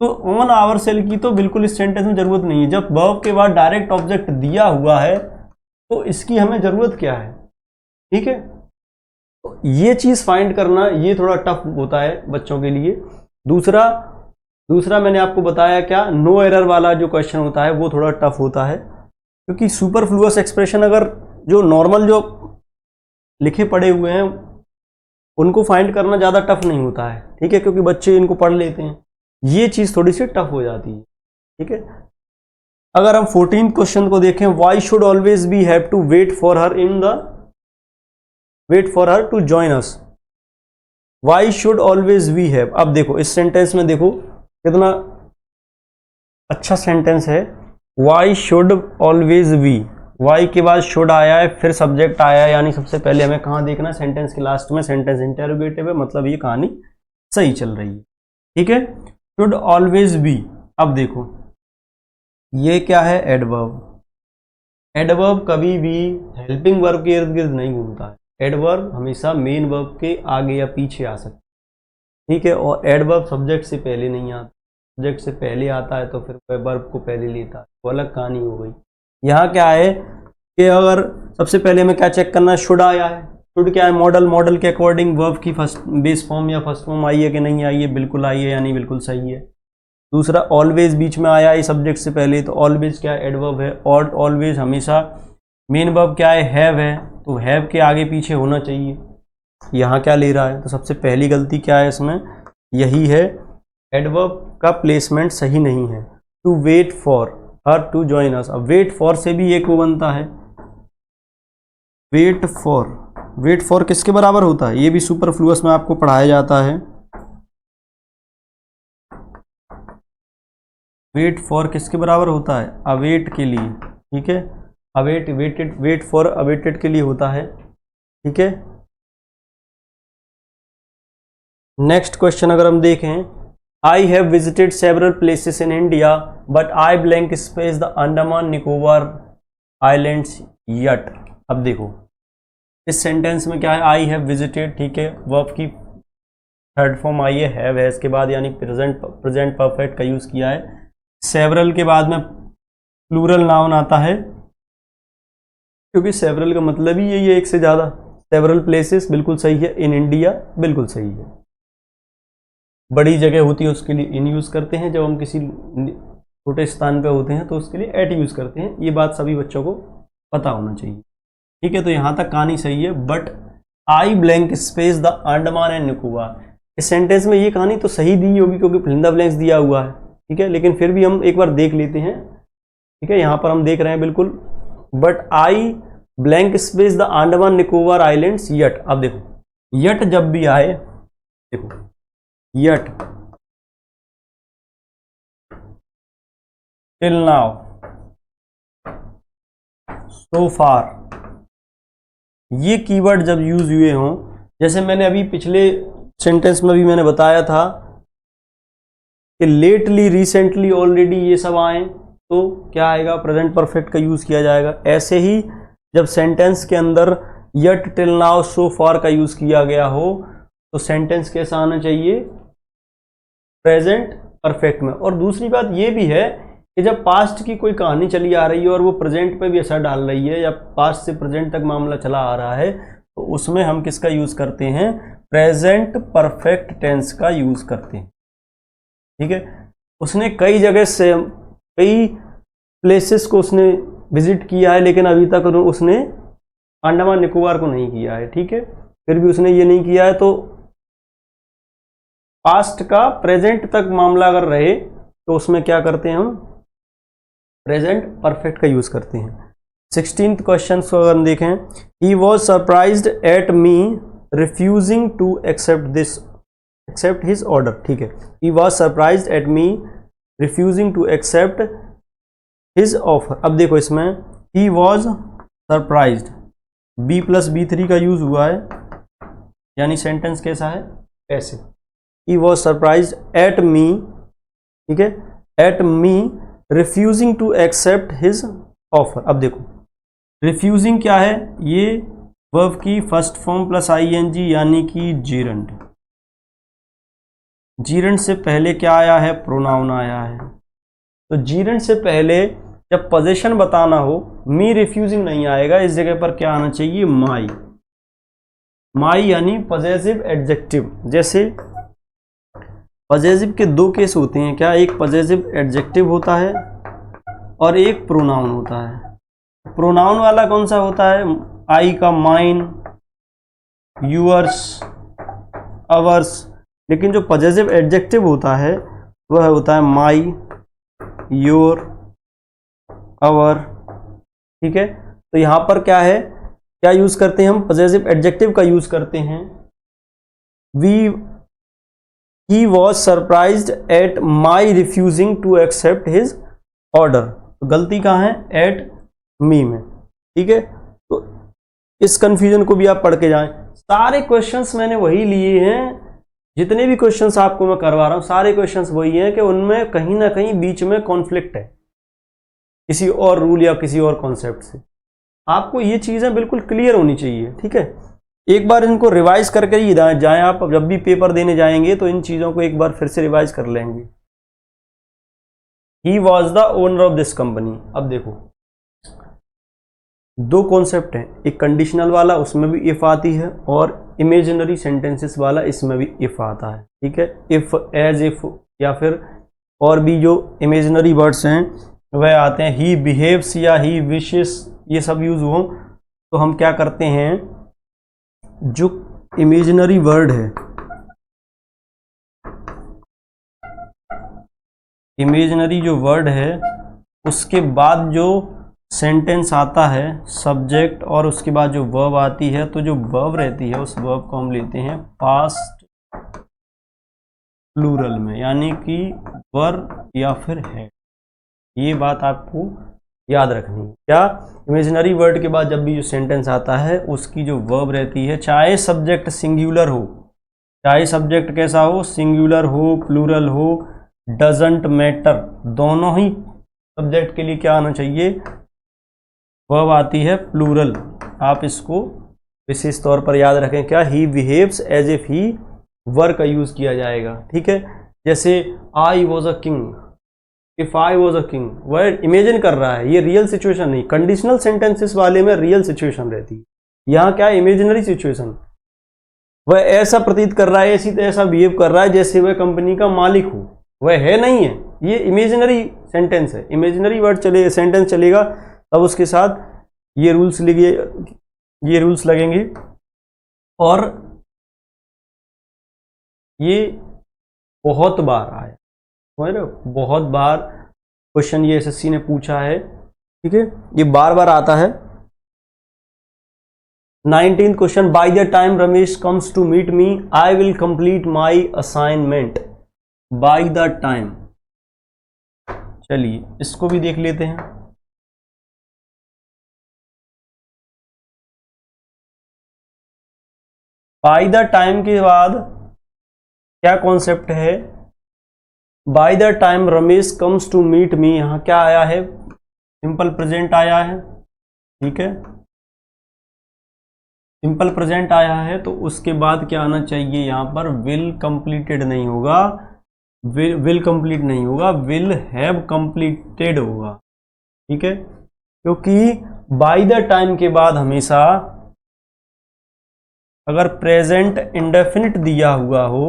तो ऑन आवरसेल्फ की तो बिल्कुल इस सेंटेंस में जरूरत नहीं है। जब वर्ब के बाद डायरेक्ट ऑब्जेक्ट दिया हुआ है तो इसकी हमें जरूरत क्या है, ठीक है। तो ये चीज फाइंड करना ये थोड़ा टफ होता है बच्चों के लिए। दूसरा मैंने आपको बताया क्या, नो एरर वाला जो क्वेश्चन होता है वो थोड़ा टफ होता है, क्योंकि सुपरफ्लुअस एक्सप्रेशन अगर जो नॉर्मल जो लिखे पड़े हुए हैं उनको फाइंड करना ज़्यादा टफ नहीं होता है, ठीक है, क्योंकि बच्चे इनको पढ़ लेते हैं। ये चीज़ थोड़ी सी टफ हो जाती है, ठीक है। अगर हम 14 क्वेश्चन को देखें, why should always be have to wait for her to join us, why should always we have. अब देखो इस सेंटेंस में देखो कितना अच्छा सेंटेंस है, why should always we, why के बाद शुड आया है, फिर सब्जेक्ट आया है, यानी सबसे पहले हमें कहाँ देखना है, सेंटेंस के लास्ट में, सेंटेंस इंटेरोगेटिव है, मतलब ये कहानी सही चल रही है, ठीक है। Should always B. अब देखो ये क्या है, एडवर्ब। एडवर्ब कभी भी हेल्पिंग वर्ब के इर्द गिर्द नहीं घूमता है, एडवर्ब हमेशा मेन वर्ब के आगे या पीछे आ सकता है, ठीक है। और एडवर्ब सब्जेक्ट से पहले नहीं आता, सब्जेक्ट से पहले आता है तो फिर वर्ब को पहले लेता है, वो अलग कहानी हो गई। यहाँ क्या है कि अगर सबसे पहले हमें क्या चेक करना है, शुड आया है, शुड क्या है, मॉडल के अकॉर्डिंग वर्ब की फर्स्ट बेस फॉर्म या फर्स्ट फॉर्म आई है कि नहीं आई है, बिल्कुल आई है यानी बिल्कुल सही है। दूसरा ऑलवेज बीच में आया है सब्जेक्ट से पहले, तो ऑलवेज क्या है, एडवर्ब है। और ऑलवेज हमेशा मेन वर्ब क्या है, हैव है, तो हैव के आगे पीछे होना चाहिए। यहाँ क्या ले रहा है, तो सबसे पहली गलती क्या है इसमें, यही है, एडवर्ब का प्लेसमेंट सही नहीं है। To wait for her to join us, अब वेट फॉर से भी एक वो बनता है, वेट फॉर किसके बराबर होता है, ये भी सुपरफ्लुअस में आपको पढ़ाया जाता है। वेट फॉर किसके बराबर होता है, अवेट के लिए, ठीक है, await waited, wait for awaited के लिए होता है, ठीक है। नेक्स्ट क्वेश्चन अगर हम देखें, I have visited several places in India but I blank space the Andaman Nicobar islands yet. अब देखो इस सेंटेंस में क्या है, आई हैव विजिटेड, ठीक है, वर्ब की थर्ड फॉर्म आई है, हैव है इसके बाद, यानी प्रेजेंट परफेक्ट का यूज किया है। सेवरल के बाद में प्लूरल नाउन आता है, क्योंकि सेवरल का मतलब ही यही है एक से ज़्यादा। सेवरल प्लेसेस बिल्कुल सही है, इन इंडिया बिल्कुल सही है। बड़ी जगह होती है उसके लिए इन यूज़ करते हैं, जब हम किसी छोटे स्थान पे होते हैं तो उसके लिए एट यूज़ करते हैं। ये बात सभी बच्चों को पता होना चाहिए, ठीक है। तो यहाँ तक कहानी सही है, but I blank space the Andaman and Nicobar. इस सेंटेंस में ये कहानी तो सही दी होगी क्योंकि फिल इन द ब्लैंक्स दिया हुआ है, ठीक है, लेकिन फिर भी हम एक बार देख लेते हैं, ठीक है। यहां पर हम देख रहे हैं बिल्कुल, but I blank space the Andaman Nicobar islands yet. अब देखो यट जब भी आए, देखो यट टिल नाउ सो फार, ये कीवर्ड जब यूज हुए हों, जैसे मैंने अभी पिछले सेंटेंस में भी मैंने बताया था कि लेटली, रिसेंटली, ऑलरेडी ये सब आए तो क्या आएगा, प्रेजेंट परफेक्ट का यूज किया जाएगा। ऐसे ही जब सेंटेंस के अंदर यट टिल नाउ सो फार का यूज किया गया हो तो सेंटेंस कैसा आना चाहिए, प्रेजेंट परफेक्ट में। और दूसरी बात ये भी है कि जब पास्ट की कोई कहानी चली आ रही है और वो प्रेजेंट पे भी असर डाल रही है या पास्ट से प्रेजेंट तक मामला चला आ रहा है तो उसमें हम किसका यूज करते हैं, प्रेजेंट परफेक्ट टेंस का यूज करते हैं, ठीक है। उसने कई जगह से, कई प्लेसेस को उसने विजिट किया है लेकिन अभी तक उसने अंडमान निकोबार को नहीं किया है, ठीक है। फिर भी उसने ये नहीं किया है तो पास्ट का प्रेजेंट तक मामला अगर रहे तो उसमें क्या करते हैं, हम प्रेजेंट परफेक्ट का यूज करते हैं। 16th क्वेश्चन को अगर हम देखें, he was surprised at me refusing to accept his order, ठीक है। He was surprised at me refusing to accept his offer. अब देखो इसमें he was surprised, B plus B3 का यूज हुआ है, यानी सेंटेंस कैसा है, ऐसे, he was surprised at me, ठीक है, at me refusing to accept his offer. अब देखो रिफ्यूजिंग क्या है, ये वर्ब की फर्स्ट फॉर्म प्लस ING यानी कि जीरंड। जीरंड से पहले क्या आया है, प्रोनाउन आया है। तो जीरंड से पहले जब पोजीशन बताना हो मी रिफ्यूजिंग नहीं आएगा, इस जगह पर क्या आना चाहिए, माई। माई यानी पॉजेसिव एडजेक्टिव। जैसे पॉजेसिव के दो केस होते हैं, क्या, एक पॉजेसिव एडजेक्टिव होता है और एक प्रोनाउन होता है। प्रोनाउन वाला कौन सा होता है, आई का माइन, यूअर्स, अवर्स। लेकिन जो पॉजेसिव एडजेक्टिव होता है वह होता है माई, योर, अवर, ठीक है। तो यहां पर क्या है, क्या यूज करते हैं हम, पॉजेसिव एडजेक्टिव का यूज करते हैं। He was surprised at my refusing to accept his order. तो गलती कहाँ है, एट मी में, ठीक है। तो इस कंफ्यूजन को भी आप पढ़ के जाएं। सारे क्वेश्चंस मैंने वही लिए हैं, जितने भी क्वेश्चंस आपको मैं करवा रहा हूं सारे क्वेश्चंस वही हैं कि उनमें कहीं ना कहीं बीच में कॉन्फ्लिक्ट है किसी और रूल या किसी और कॉन्सेप्ट से। आपको ये चीजें बिल्कुल क्लियर होनी चाहिए, ठीक है। एक बार इनको रिवाइज करके ही जाएं आप, जब भी पेपर देने जाएंगे तो इन चीजों को एक बार फिर से रिवाइज कर लेंगे। He was the owner of this company. अब देखो दो कॉन्सेप्ट हैं, एक कंडीशनल वाला उसमें भी इफ आती है और इमेजिनरी सेंटेंसेस वाला इसमें भी इफ आता है, ठीक है। इफ, एज इफ या फिर और भी जो इमेजिनरी वर्ड्स हैं वह आते हैं। ही बिहेव्स या ही विशेस, ये सब यूज हो तो हम क्या करते हैं, जो इमेजिनरी वर्ड है, इमेजिनरी जो वर्ड है उसके बाद जो सेंटेंस आता है सब्जेक्ट और उसके बाद जो वर्ब आती है, तो जो वर्ब रहती है उस वर्ब को हम लेते हैं पास्ट प्लूरल में, यानी कि वर या फिर है। ये बात आपको याद रखनी है। क्या, इमेजिनरी वर्ड के बाद जब भी जो सेंटेंस आता है उसकी जो वर्ब रहती है, चाहे सब्जेक्ट सिंगुलर हो, चाहे सब्जेक्ट कैसा हो, सिंगुलर हो, प्लूरल हो, डजंट मैटर, दोनों ही सब्जेक्ट के लिए क्या आना चाहिए, वर्ब आती है प्लूरल। आप इसको विशेष तौर पर याद रखें। क्या, he behaves as if he, were का यूज किया जाएगा, ठीक है। जैसे I was a king, if I was a king, वह इमेजिन कर रहा है, ये रियल सिचुएशन नहीं। कंडीशनल सेंटेंसेस वाले में रियल सिचुएशन रहती है, यहाँ क्या है, इमेजिनरी सिचुएशन। वह ऐसा प्रतीत कर रहा है, ऐसा बिहेव कर रहा है जैसे वह कंपनी का मालिक हो, वह है नहीं है, ये इमेजिनरी सेंटेंस है। इमेजिनरी वर्ड चले, सेंटेंस चलेगा तब उसके साथ ये रूल्स लगेंगे और ये बहुत बार आया, समझ रहे हो, बहुत बार क्वेश्चन ये एसएससी ने पूछा है, ठीक है, ये बार बार आता है। 19th question, by the time Ramesh comes to meet me I will complete my assignment. By the time, चलिए इसको भी देख लेते हैं। बाय द टाइम के बाद क्या कॉन्सेप्ट है, by the time Ramesh comes to meet me, यहां क्या आया है, सिंपल प्रेजेंट आया है, ठीक है, सिंपल प्रेजेंट आया है, तो उसके बाद क्या आना चाहिए, यहां पर विल कंप्लीटेड नहीं होगा, विल कंप्लीट नहीं होगा, विल हैव कंप्लीटेड होगा, ठीक है, क्योंकि बाय द टाइम के बाद हमेशा अगर प्रेजेंट इंडेफिनिट दिया हुआ हो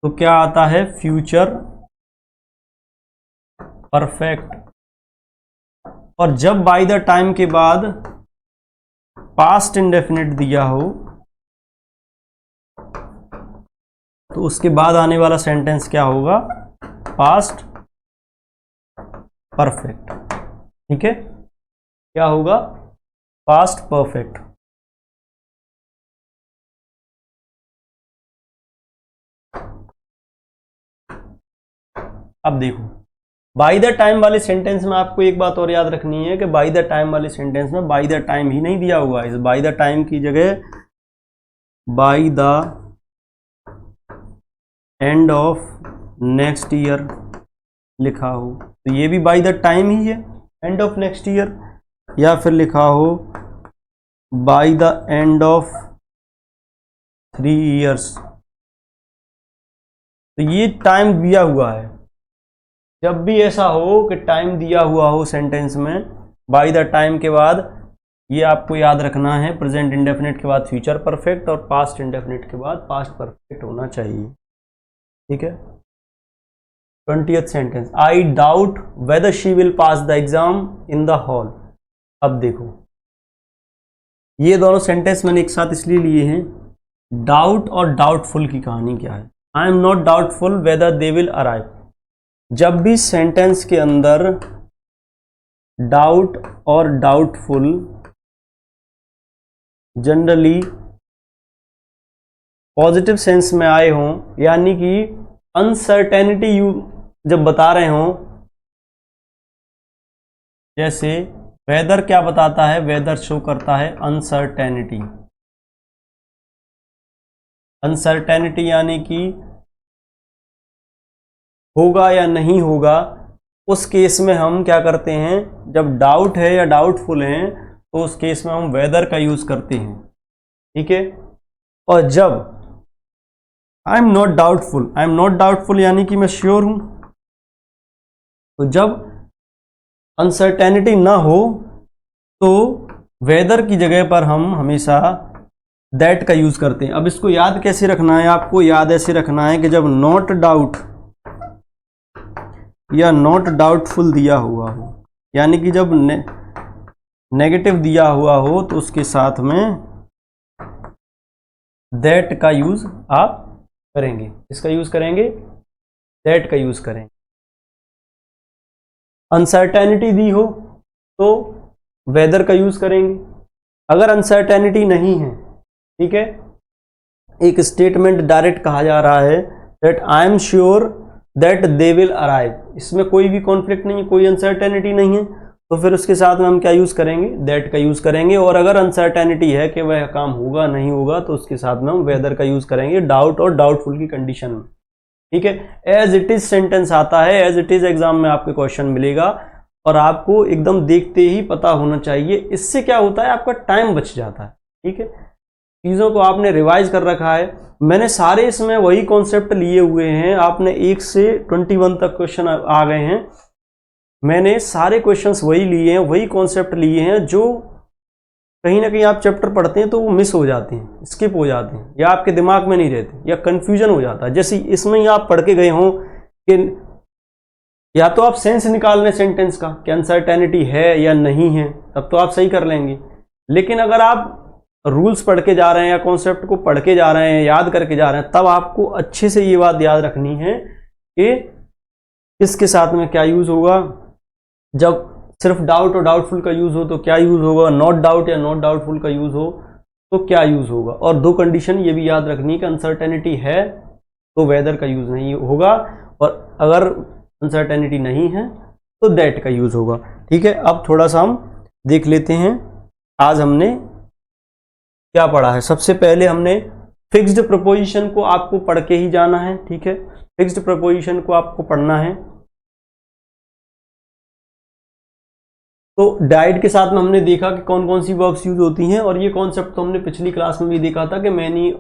तो क्या आता है, फ्यूचर परफेक्ट, और जब बाय द टाइम के बाद पास्ट इंडेफिनिट दिया हो तो उसके बाद आने वाला सेंटेंस क्या होगा, पास्ट परफेक्ट, ठीक है, क्या होगा, पास्ट परफेक्ट। अब देखो बाय द टाइम वाले सेंटेंस में आपको एक बात और याद रखनी है कि बाय द टाइम वाले सेंटेंस में बाय द टाइम ही नहीं दिया हुआ, इस बाय द टाइम की जगह bye the end of next year लिखा हो, तो ये भी बाय द टाइम ही है, एंड ऑफ नेक्स्ट ईयर, या फिर लिखा हो bye the end of 3 years, तो ये टाइम दिया हुआ है। जब भी ऐसा हो कि टाइम दिया हुआ हो सेंटेंस में, बाय द टाइम के बाद ये आपको याद रखना है, प्रेजेंट इंडेफिनिट के बाद फ्यूचर परफेक्ट और पास्ट इंडेफिनिट के बाद पास्ट परफेक्ट होना चाहिए, ठीक है। 20th sentence, I doubt whether she will pass the exam in the hall. अब देखो ये दोनों सेंटेंस मैंने एक साथ इसलिए लिए हैं, डाउट और डाउटफुल की कहानी क्या है, I am not doubtful whether they will arrive. जब भी सेंटेंस के अंदर डाउट और डाउटफुल जनरली पॉजिटिव सेंस में आए हों, यानी कि अनसर्टेनिटी यू जब बता रहे हों, जैसे वेदर क्या बताता है, वेदर शो करता है अनसर्टेनिटी, अनसर्टेनिटी यानी कि होगा या नहीं होगा। उस केस में हम क्या करते हैं, जब डाउट है या डाउटफुल हैं तो उस केस में हम वेदर का यूज करते हैं, ठीक है। और जब I am not doubtful, I am not doubtful यानी कि मैं श्योर हूं, तो जब अनसर्टेनिटी ना हो तो वेदर की जगह पर हम हमेशा दैट का यूज करते हैं। अब इसको याद कैसे रखना है, आपको याद ऐसे रखना है कि जब नॉट डाउट या नॉट डाउटफुल दिया हुआ हो, यानी कि जब नेगेटिव दिया हुआ हो तो उसके साथ में दैट का यूज आप करेंगे। इसका यूज करेंगे, दैट का यूज करेंगे। अनसर्टेनिटी दी हो तो वेदर का यूज करेंगे। अगर अनसर्टेनिटी नहीं है, ठीक है, एक स्टेटमेंट डायरेक्ट कहा जा रहा है that I am sure that they will arrive, इसमें कोई भी कॉन्फ्लिक्ट नहीं है, कोई अनसर्टेनिटी नहीं है, तो फिर उसके साथ में हम क्या यूज करेंगे, दैट का यूज करेंगे। और अगर अनसर्टेनिटी है कि वह काम होगा नहीं होगा तो उसके साथ में हम वेदर का यूज करेंगे, डाउट और डाउटफुल की कंडीशन में, ठीक है। एज इट इज सेंटेंस आता है, एज इट इज एग्जाम में आपके क्वेश्चन मिलेगा और आपको एकदम देखते ही पता होना चाहिए। इससे क्या होता है, आपका टाइम बच जाता है, ठीक है। चीज़ों को आपने रिवाइज कर रखा है, मैंने सारे इसमें वही कॉन्सेप्ट लिए हुए हैं, आपने 1 से 21 तक क्वेश्चन आ गए हैं, मैंने सारे क्वेश्चंस वही लिए हैं, वही कॉन्सेप्ट लिए हैं, जो कहीं ना कहीं आप चैप्टर पढ़ते हैं तो वो मिस हो जाते हैं, स्किप हो जाते हैं, या आपके दिमाग में नहीं रहते, या कंफ्यूजन हो जाता है। जैसे इसमें ही आप पढ़ के गए हों कि या तो आप सेंस निकाल लें सेंटेंस का कि अनसर्टेनिटी है या नहीं है, तब तो आप सही कर लेंगे। लेकिन अगर आप रूल्स पढ़ के जा रहे हैं या कॉन्सेप्ट को पढ़ के जा रहे हैं, याद करके जा रहे हैं, तब आपको अच्छे से ये बात याद रखनी है कि किसके साथ में क्या यूज होगा। जब सिर्फ डाउट और डाउटफुल का यूज हो तो क्या यूज होगा, नॉट डाउट या नॉट डाउटफुल का यूज हो तो क्या यूज होगा। और दो कंडीशन ये भी याद रखनी है कि अनसर्टेनिटी है तो वेदर का यूज नहीं होगा, और अगर अनसर्टेनिटी नहीं है तो दैट का यूज होगा। ठीक है, अब थोड़ा सा हम देख लेते हैं आज हमने क्या पढ़ा है। सबसे पहले हमने फिक्स्ड प्रपोजिशन को आपको पढ़ के ही जाना है। ठीक है, फिक्स्ड प्रपोजिशन को आपको पढ़ना है। तो डाइड के साथ में हमने देखा कि कौन कौन सी वर्ब्स यूज होती हैं, और ये कॉन्सेप्ट तो हमने पिछली क्लास में भी देखा था कि मैनी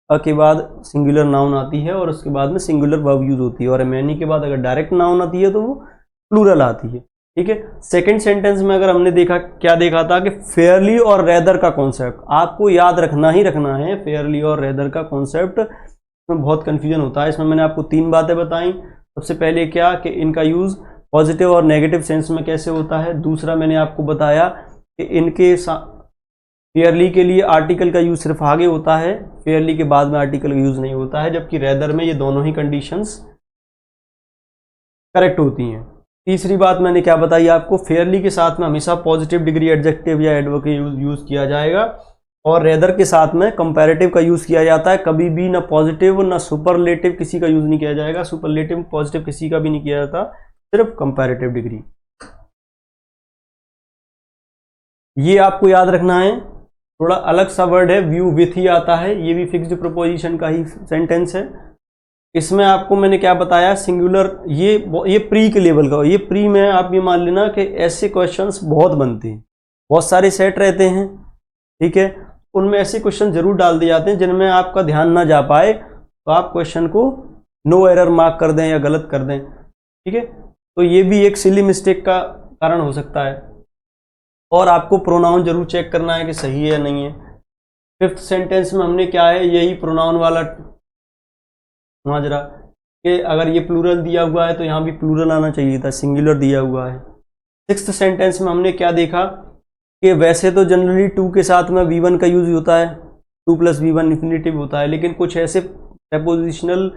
के बाद सिंगुलर नाउन आती है और उसके बाद में सिंगुलर वर्ब यूज होती है, और मैनी के बाद अगर डायरेक्ट नाउन आती है तो वो प्लूरल आती है। ठीक है, सेकंड सेंटेंस में अगर हमने देखा, क्या देखा था कि फेयरली और रेदर का कॉन्सेप्ट आपको याद रखना ही रखना है। फेयरली और रेदर का कॉन्सेप्ट में बहुत कंफ्यूजन होता है। इसमें मैंने आपको 3 बातें बताई। सबसे पहले क्या कि इनका यूज पॉजिटिव और नेगेटिव सेंस में कैसे होता है। दूसरा मैंने आपको बताया कि इनके फेयरली के लिए आर्टिकल का यूज सिर्फ आगे होता है, फेयरली के बाद में आर्टिकल का यूज नहीं होता है, जबकि रेदर में ये दोनों ही कंडीशंस करेक्ट होती हैं। तीसरी बात मैंने क्या बताई आपको, फेयरली के साथ में हमेशा पॉजिटिव डिग्री एडजेक्टिव या एडवर्ब का यूज किया जाएगा, और रेदर के साथ में कंपैरेटिव का यूज किया जाता है। कभी भी ना पॉजिटिव ना सुपरलेटिव किसी का यूज नहीं किया जाएगा, सुपरलेटिव पॉजिटिव किसी का भी नहीं किया जाता, सिर्फ कंपैरेटिव डिग्री। ये आपको याद रखना है। थोड़ा अलग सा वर्ड है, व्यू विथ ही आता है, ये भी फिक्स्ड प्रीपोजिशन का ही सेंटेंस है। इसमें आपको मैंने क्या बताया, सिंगुलर, ये प्री के लेवल का, ये प्री में आप ये मान लेना कि ऐसे क्वेश्चंस बहुत बनते हैं, बहुत सारे सेट रहते हैं। ठीक है, उनमें ऐसे क्वेश्चन जरूर डाल दिए जाते हैं जिनमें आपका ध्यान ना जा पाए, तो आप क्वेश्चन को नो एरर मार्क कर दें या गलत कर दें। ठीक है, तो ये भी एक सिली मिस्टेक का कारण हो सकता है। और आपको प्रोनाउन जरूर चेक करना है कि सही है या नहीं है। फिफ्थ सेंटेंस में हमने क्या है, यही प्रोनाउन वाला माजरा कि अगर ये प्लूरल दिया हुआ है तो यहाँ भी प्लूरल आना चाहिए था, सिंगुलर दिया हुआ है। सिक्स्थ सेंटेंस में हमने क्या देखा कि वैसे तो जनरली टू के साथ में V1 का यूज होता है, 2 + V1 इन्फिनेटिव होता है, लेकिन कुछ ऐसे प्रेपोजिशनल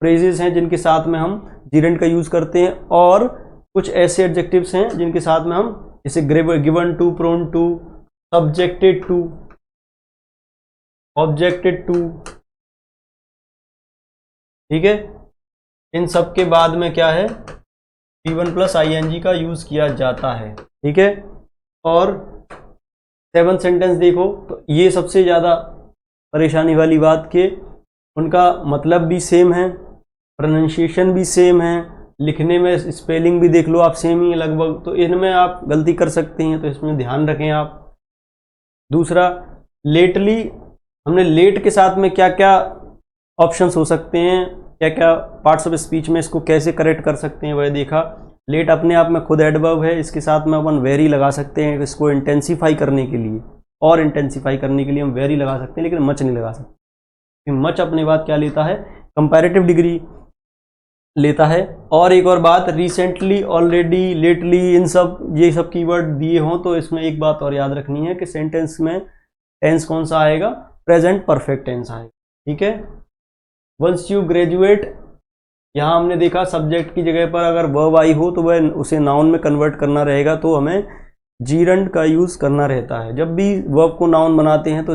फ्रेजेस हैं जिनके साथ में हम जीरेंट का यूज करते हैं, और कुछ ऐसे एडजेक्टिव्स हैं जिनके साथ में हम जैसे given to, prone to, subjected to, objected to. ठीक है, इन सब के बाद में क्या है, V1 + ing का यूज किया जाता है। ठीक है, और 7th सेंटेंस देखो तो ये सबसे ज्यादा परेशानी वाली बात कि उनका मतलब भी सेम है, प्रोनाउंसिएशन भी सेम है, लिखने में स्पेलिंग भी देख लो आप सेम ही है लगभग, तो इनमें आप गलती कर सकते हैं, तो इसमें ध्यान रखें आप। दूसरा, लेटली, हमने लेट के साथ में क्या क्या ऑप्शंस हो सकते हैं, क्या क्या पार्ट्स ऑफ स्पीच में इसको कैसे करेक्ट कर सकते हैं वह देखा। लेट अपने आप में खुद एडवर्ब है, इसके साथ में अपन वेरी लगा सकते हैं इसको इंटेंसीफाई करने के लिए, और इंटेंसीफाई करने के लिए हम वेरी लगा सकते हैं, लेकिन मच नहीं लगा सकते। मच अपने बात क्या लेता है, कंपैरेटिव डिग्री लेता है। और एक और बात, रिसेंटली, ऑलरेडी, लेटली, इन सब ये सब कीवर्ड दिए हों तो इसमें एक बात और याद रखनी है कि सेंटेंस में टेंस कौन सा आएगा, प्रेजेंट परफेक्ट टेंस आएगा। ठीक है, वंस यू ग्रेजुएट, यहाँ हमने देखा सब्जेक्ट की जगह पर अगर वर्ब आई हो तो वह उसे नाउन में कन्वर्ट करना रहेगा, तो हमें जीरेंट का यूज करना रहता है। जब भी वर्ब को नाउन बनाते हैं तो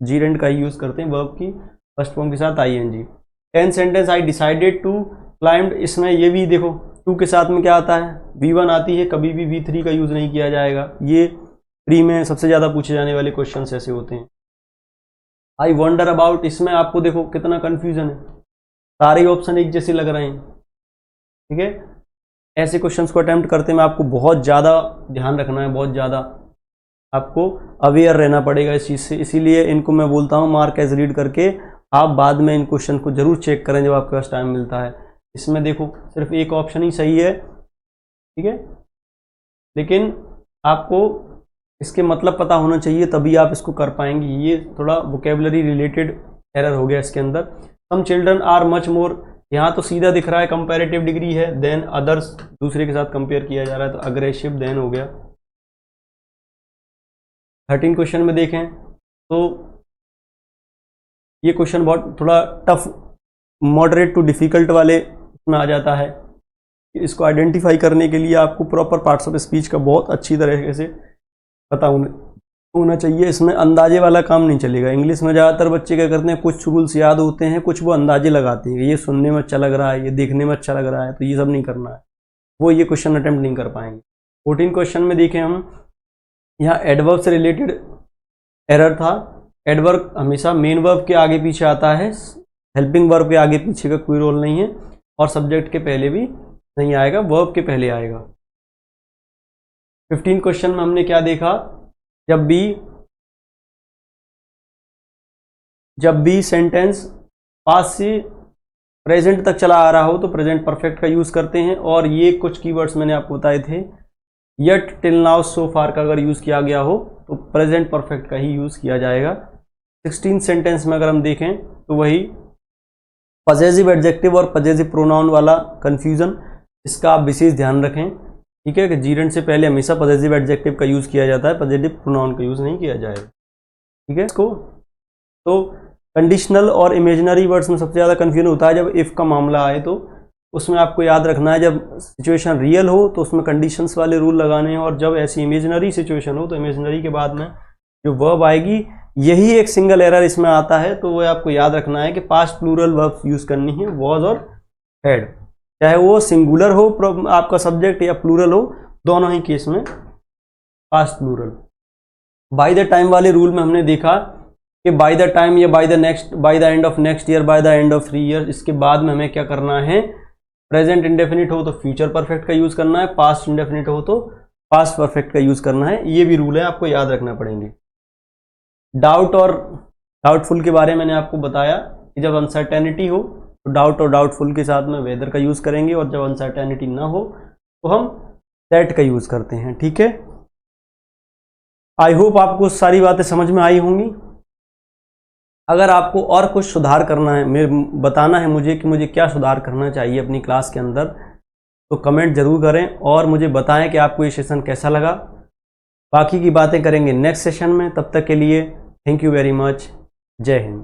जीरेंट का यूज करते हैं, वर्ब की फर्स्ट फॉर्म के साथ ing। 10th sentence, I decided to climb, इसमें ये भी देखो टू के साथ में क्या आता है, V1 आती है, कभी भी V3 का यूज नहीं किया जाएगा। ये प्री में सबसे ज्यादा पूछे जाने वाले क्वेश्चन ऐसे होते हैं। आई वंडर अबाउट, इसमें आपको देखो कितना कंफ्यूजन है, सारे ऑप्शन एक जैसे लग रहे हैं। ठीक है, ऐसे क्वेश्चंस को अटेम्प्ट करते में आपको बहुत ज़्यादा ध्यान रखना है, बहुत ज़्यादा आपको अवेयर रहना पड़ेगा इस चीज़ से। इसीलिए इनको मैं बोलता हूँ मार्क एज रीड करके आप बाद में इन क्वेश्चन को जरूर चेक करें जब आपके पास टाइम मिलता है। इसमें देखो सिर्फ एक ऑप्शन ही सही है, ठीक है, लेकिन आपको इसके मतलब पता होना चाहिए तभी आप इसको कर पाएंगे। ये थोड़ा वोकेबलरी रिलेटेड एरर हो गया इसके अंदर। Some children are much more, यहाँ तो सीधा दिख रहा है कंपैरेटिव डिग्री है, देन अदर्स दूसरे के साथ कंपेयर किया जा रहा है, तो अग्रेसिव देन हो गया। 13 क्वेश्चन में देखें तो ये क्वेश्चन बहुत थोड़ा टफ, मॉडरेट टू डिफ़िकल्ट वाले में आ जाता है। इसको आइडेंटिफाई करने के लिए आपको प्रॉपर पार्ट्स ऑफ स्पीच का बहुत अच्छी तरीके से पता होना चाहिए। इसमें अंदाजे वाला काम नहीं चलेगा। इंग्लिश में ज़्यादातर बच्चे क्या करते हैं, कुछ रूल्स याद होते हैं, कुछ वो अंदाजे लगाते हैं, ये सुनने में अच्छा लग रहा है, ये देखने में अच्छा लग रहा है, तो ये सब नहीं करना है, वो ये क्वेश्चन अटेम्प्ट नहीं कर पाएंगे। 14 क्वेश्चन में देखें हम, यहाँ एडवर्ब से रिलेटेड एरर था। एडवर्ब हमेशा मेन वर्ब के आगे पीछे आता है, हेल्पिंग वर्ब के आगे पीछे का कोई रोल नहीं है, और सब्जेक्ट के पहले भी नहीं आएगा, वर्ब के पहले आएगा। 15 क्वेश्चन में हमने क्या देखा, जब भी सेंटेंस पास्ट से प्रेजेंट तक चला आ रहा हो तो प्रेजेंट परफेक्ट का यूज करते हैं, और ये कुछ कीवर्ड्स मैंने आपको बताए थे। यट, टिल नाउ, सो फार का अगर यूज किया गया हो तो प्रेजेंट परफेक्ट का ही यूज किया जाएगा। 16 सेंटेंस में अगर हम देखें तो वही पजेसिव एडजेक्टिव और पजेसिव प्रोनाउन वाला कंफ्यूजन, इसका आप विशेष ध्यान रखें, ठीक है, कि जीरेंट से पहले हमेशा पजेसिव एडजेक्टिव का यूज किया जाता है, पजेसिव प्रोनाउन का यूज नहीं किया जाएगा, ठीक है। इसको तो कंडीशनल और इमेजिनरी वर्ड्स में सबसे ज़्यादा कंफ्यूजन होता है जब इफ़ का मामला आए, तो उसमें आपको याद रखना है जब सिचुएशन रियल हो तो उसमें कंडीशंस वाले रूल लगाने हैं, और जब ऐसी इमेजिनरी सिचुएशन हो तो इमेजिनरी के बाद में जो वर्ब आएगी, यही एक सिंगल एरर इसमें आता है, तो वो आपको याद रखना है कि पास्ट प्लूरल वर्ब यूज़ करनी है, वॉज और हैड, चाहे वो सिंगुलर हो आपका सब्जेक्ट या प्लूरल हो, दोनों ही केस में past plural. By the time वाले रूल में हमने देखा कि बाय द टाइम या by the end of next year, by the end of 3 year, इसके बाद में हमें क्या करना है, प्रेजेंट इंडेफिनिट हो तो फ्यूचर परफेक्ट का यूज करना है, पास्ट इंडेफिनिट हो तो पास्ट परफेक्ट का यूज करना है। ये भी रूल है, आपको याद रखना पड़ेंगे। डाउट और डाउटफुल के बारे में मैंने आपको बताया कि जब अनसर्टेनिटी हो तो डाउट और डाउटफुल के साथ में वेदर का यूज करेंगे, और जब अनसर्टेनिटी ना हो तो हम दैट का यूज करते हैं, ठीक है। आई होप आपको सारी बातें समझ में आई होंगी। अगर आपको और कुछ सुधार करना है, बताना है मुझे कि मुझे क्या सुधार करना चाहिए अपनी क्लास के अंदर, तो कमेंट जरूर करें और मुझे बताएं कि आपको ये सेशन कैसा लगा। बाकी की बातें करेंगे नेक्स्ट सेशन में, तब तक के लिए थैंक यू वेरी मच। जय हिंद।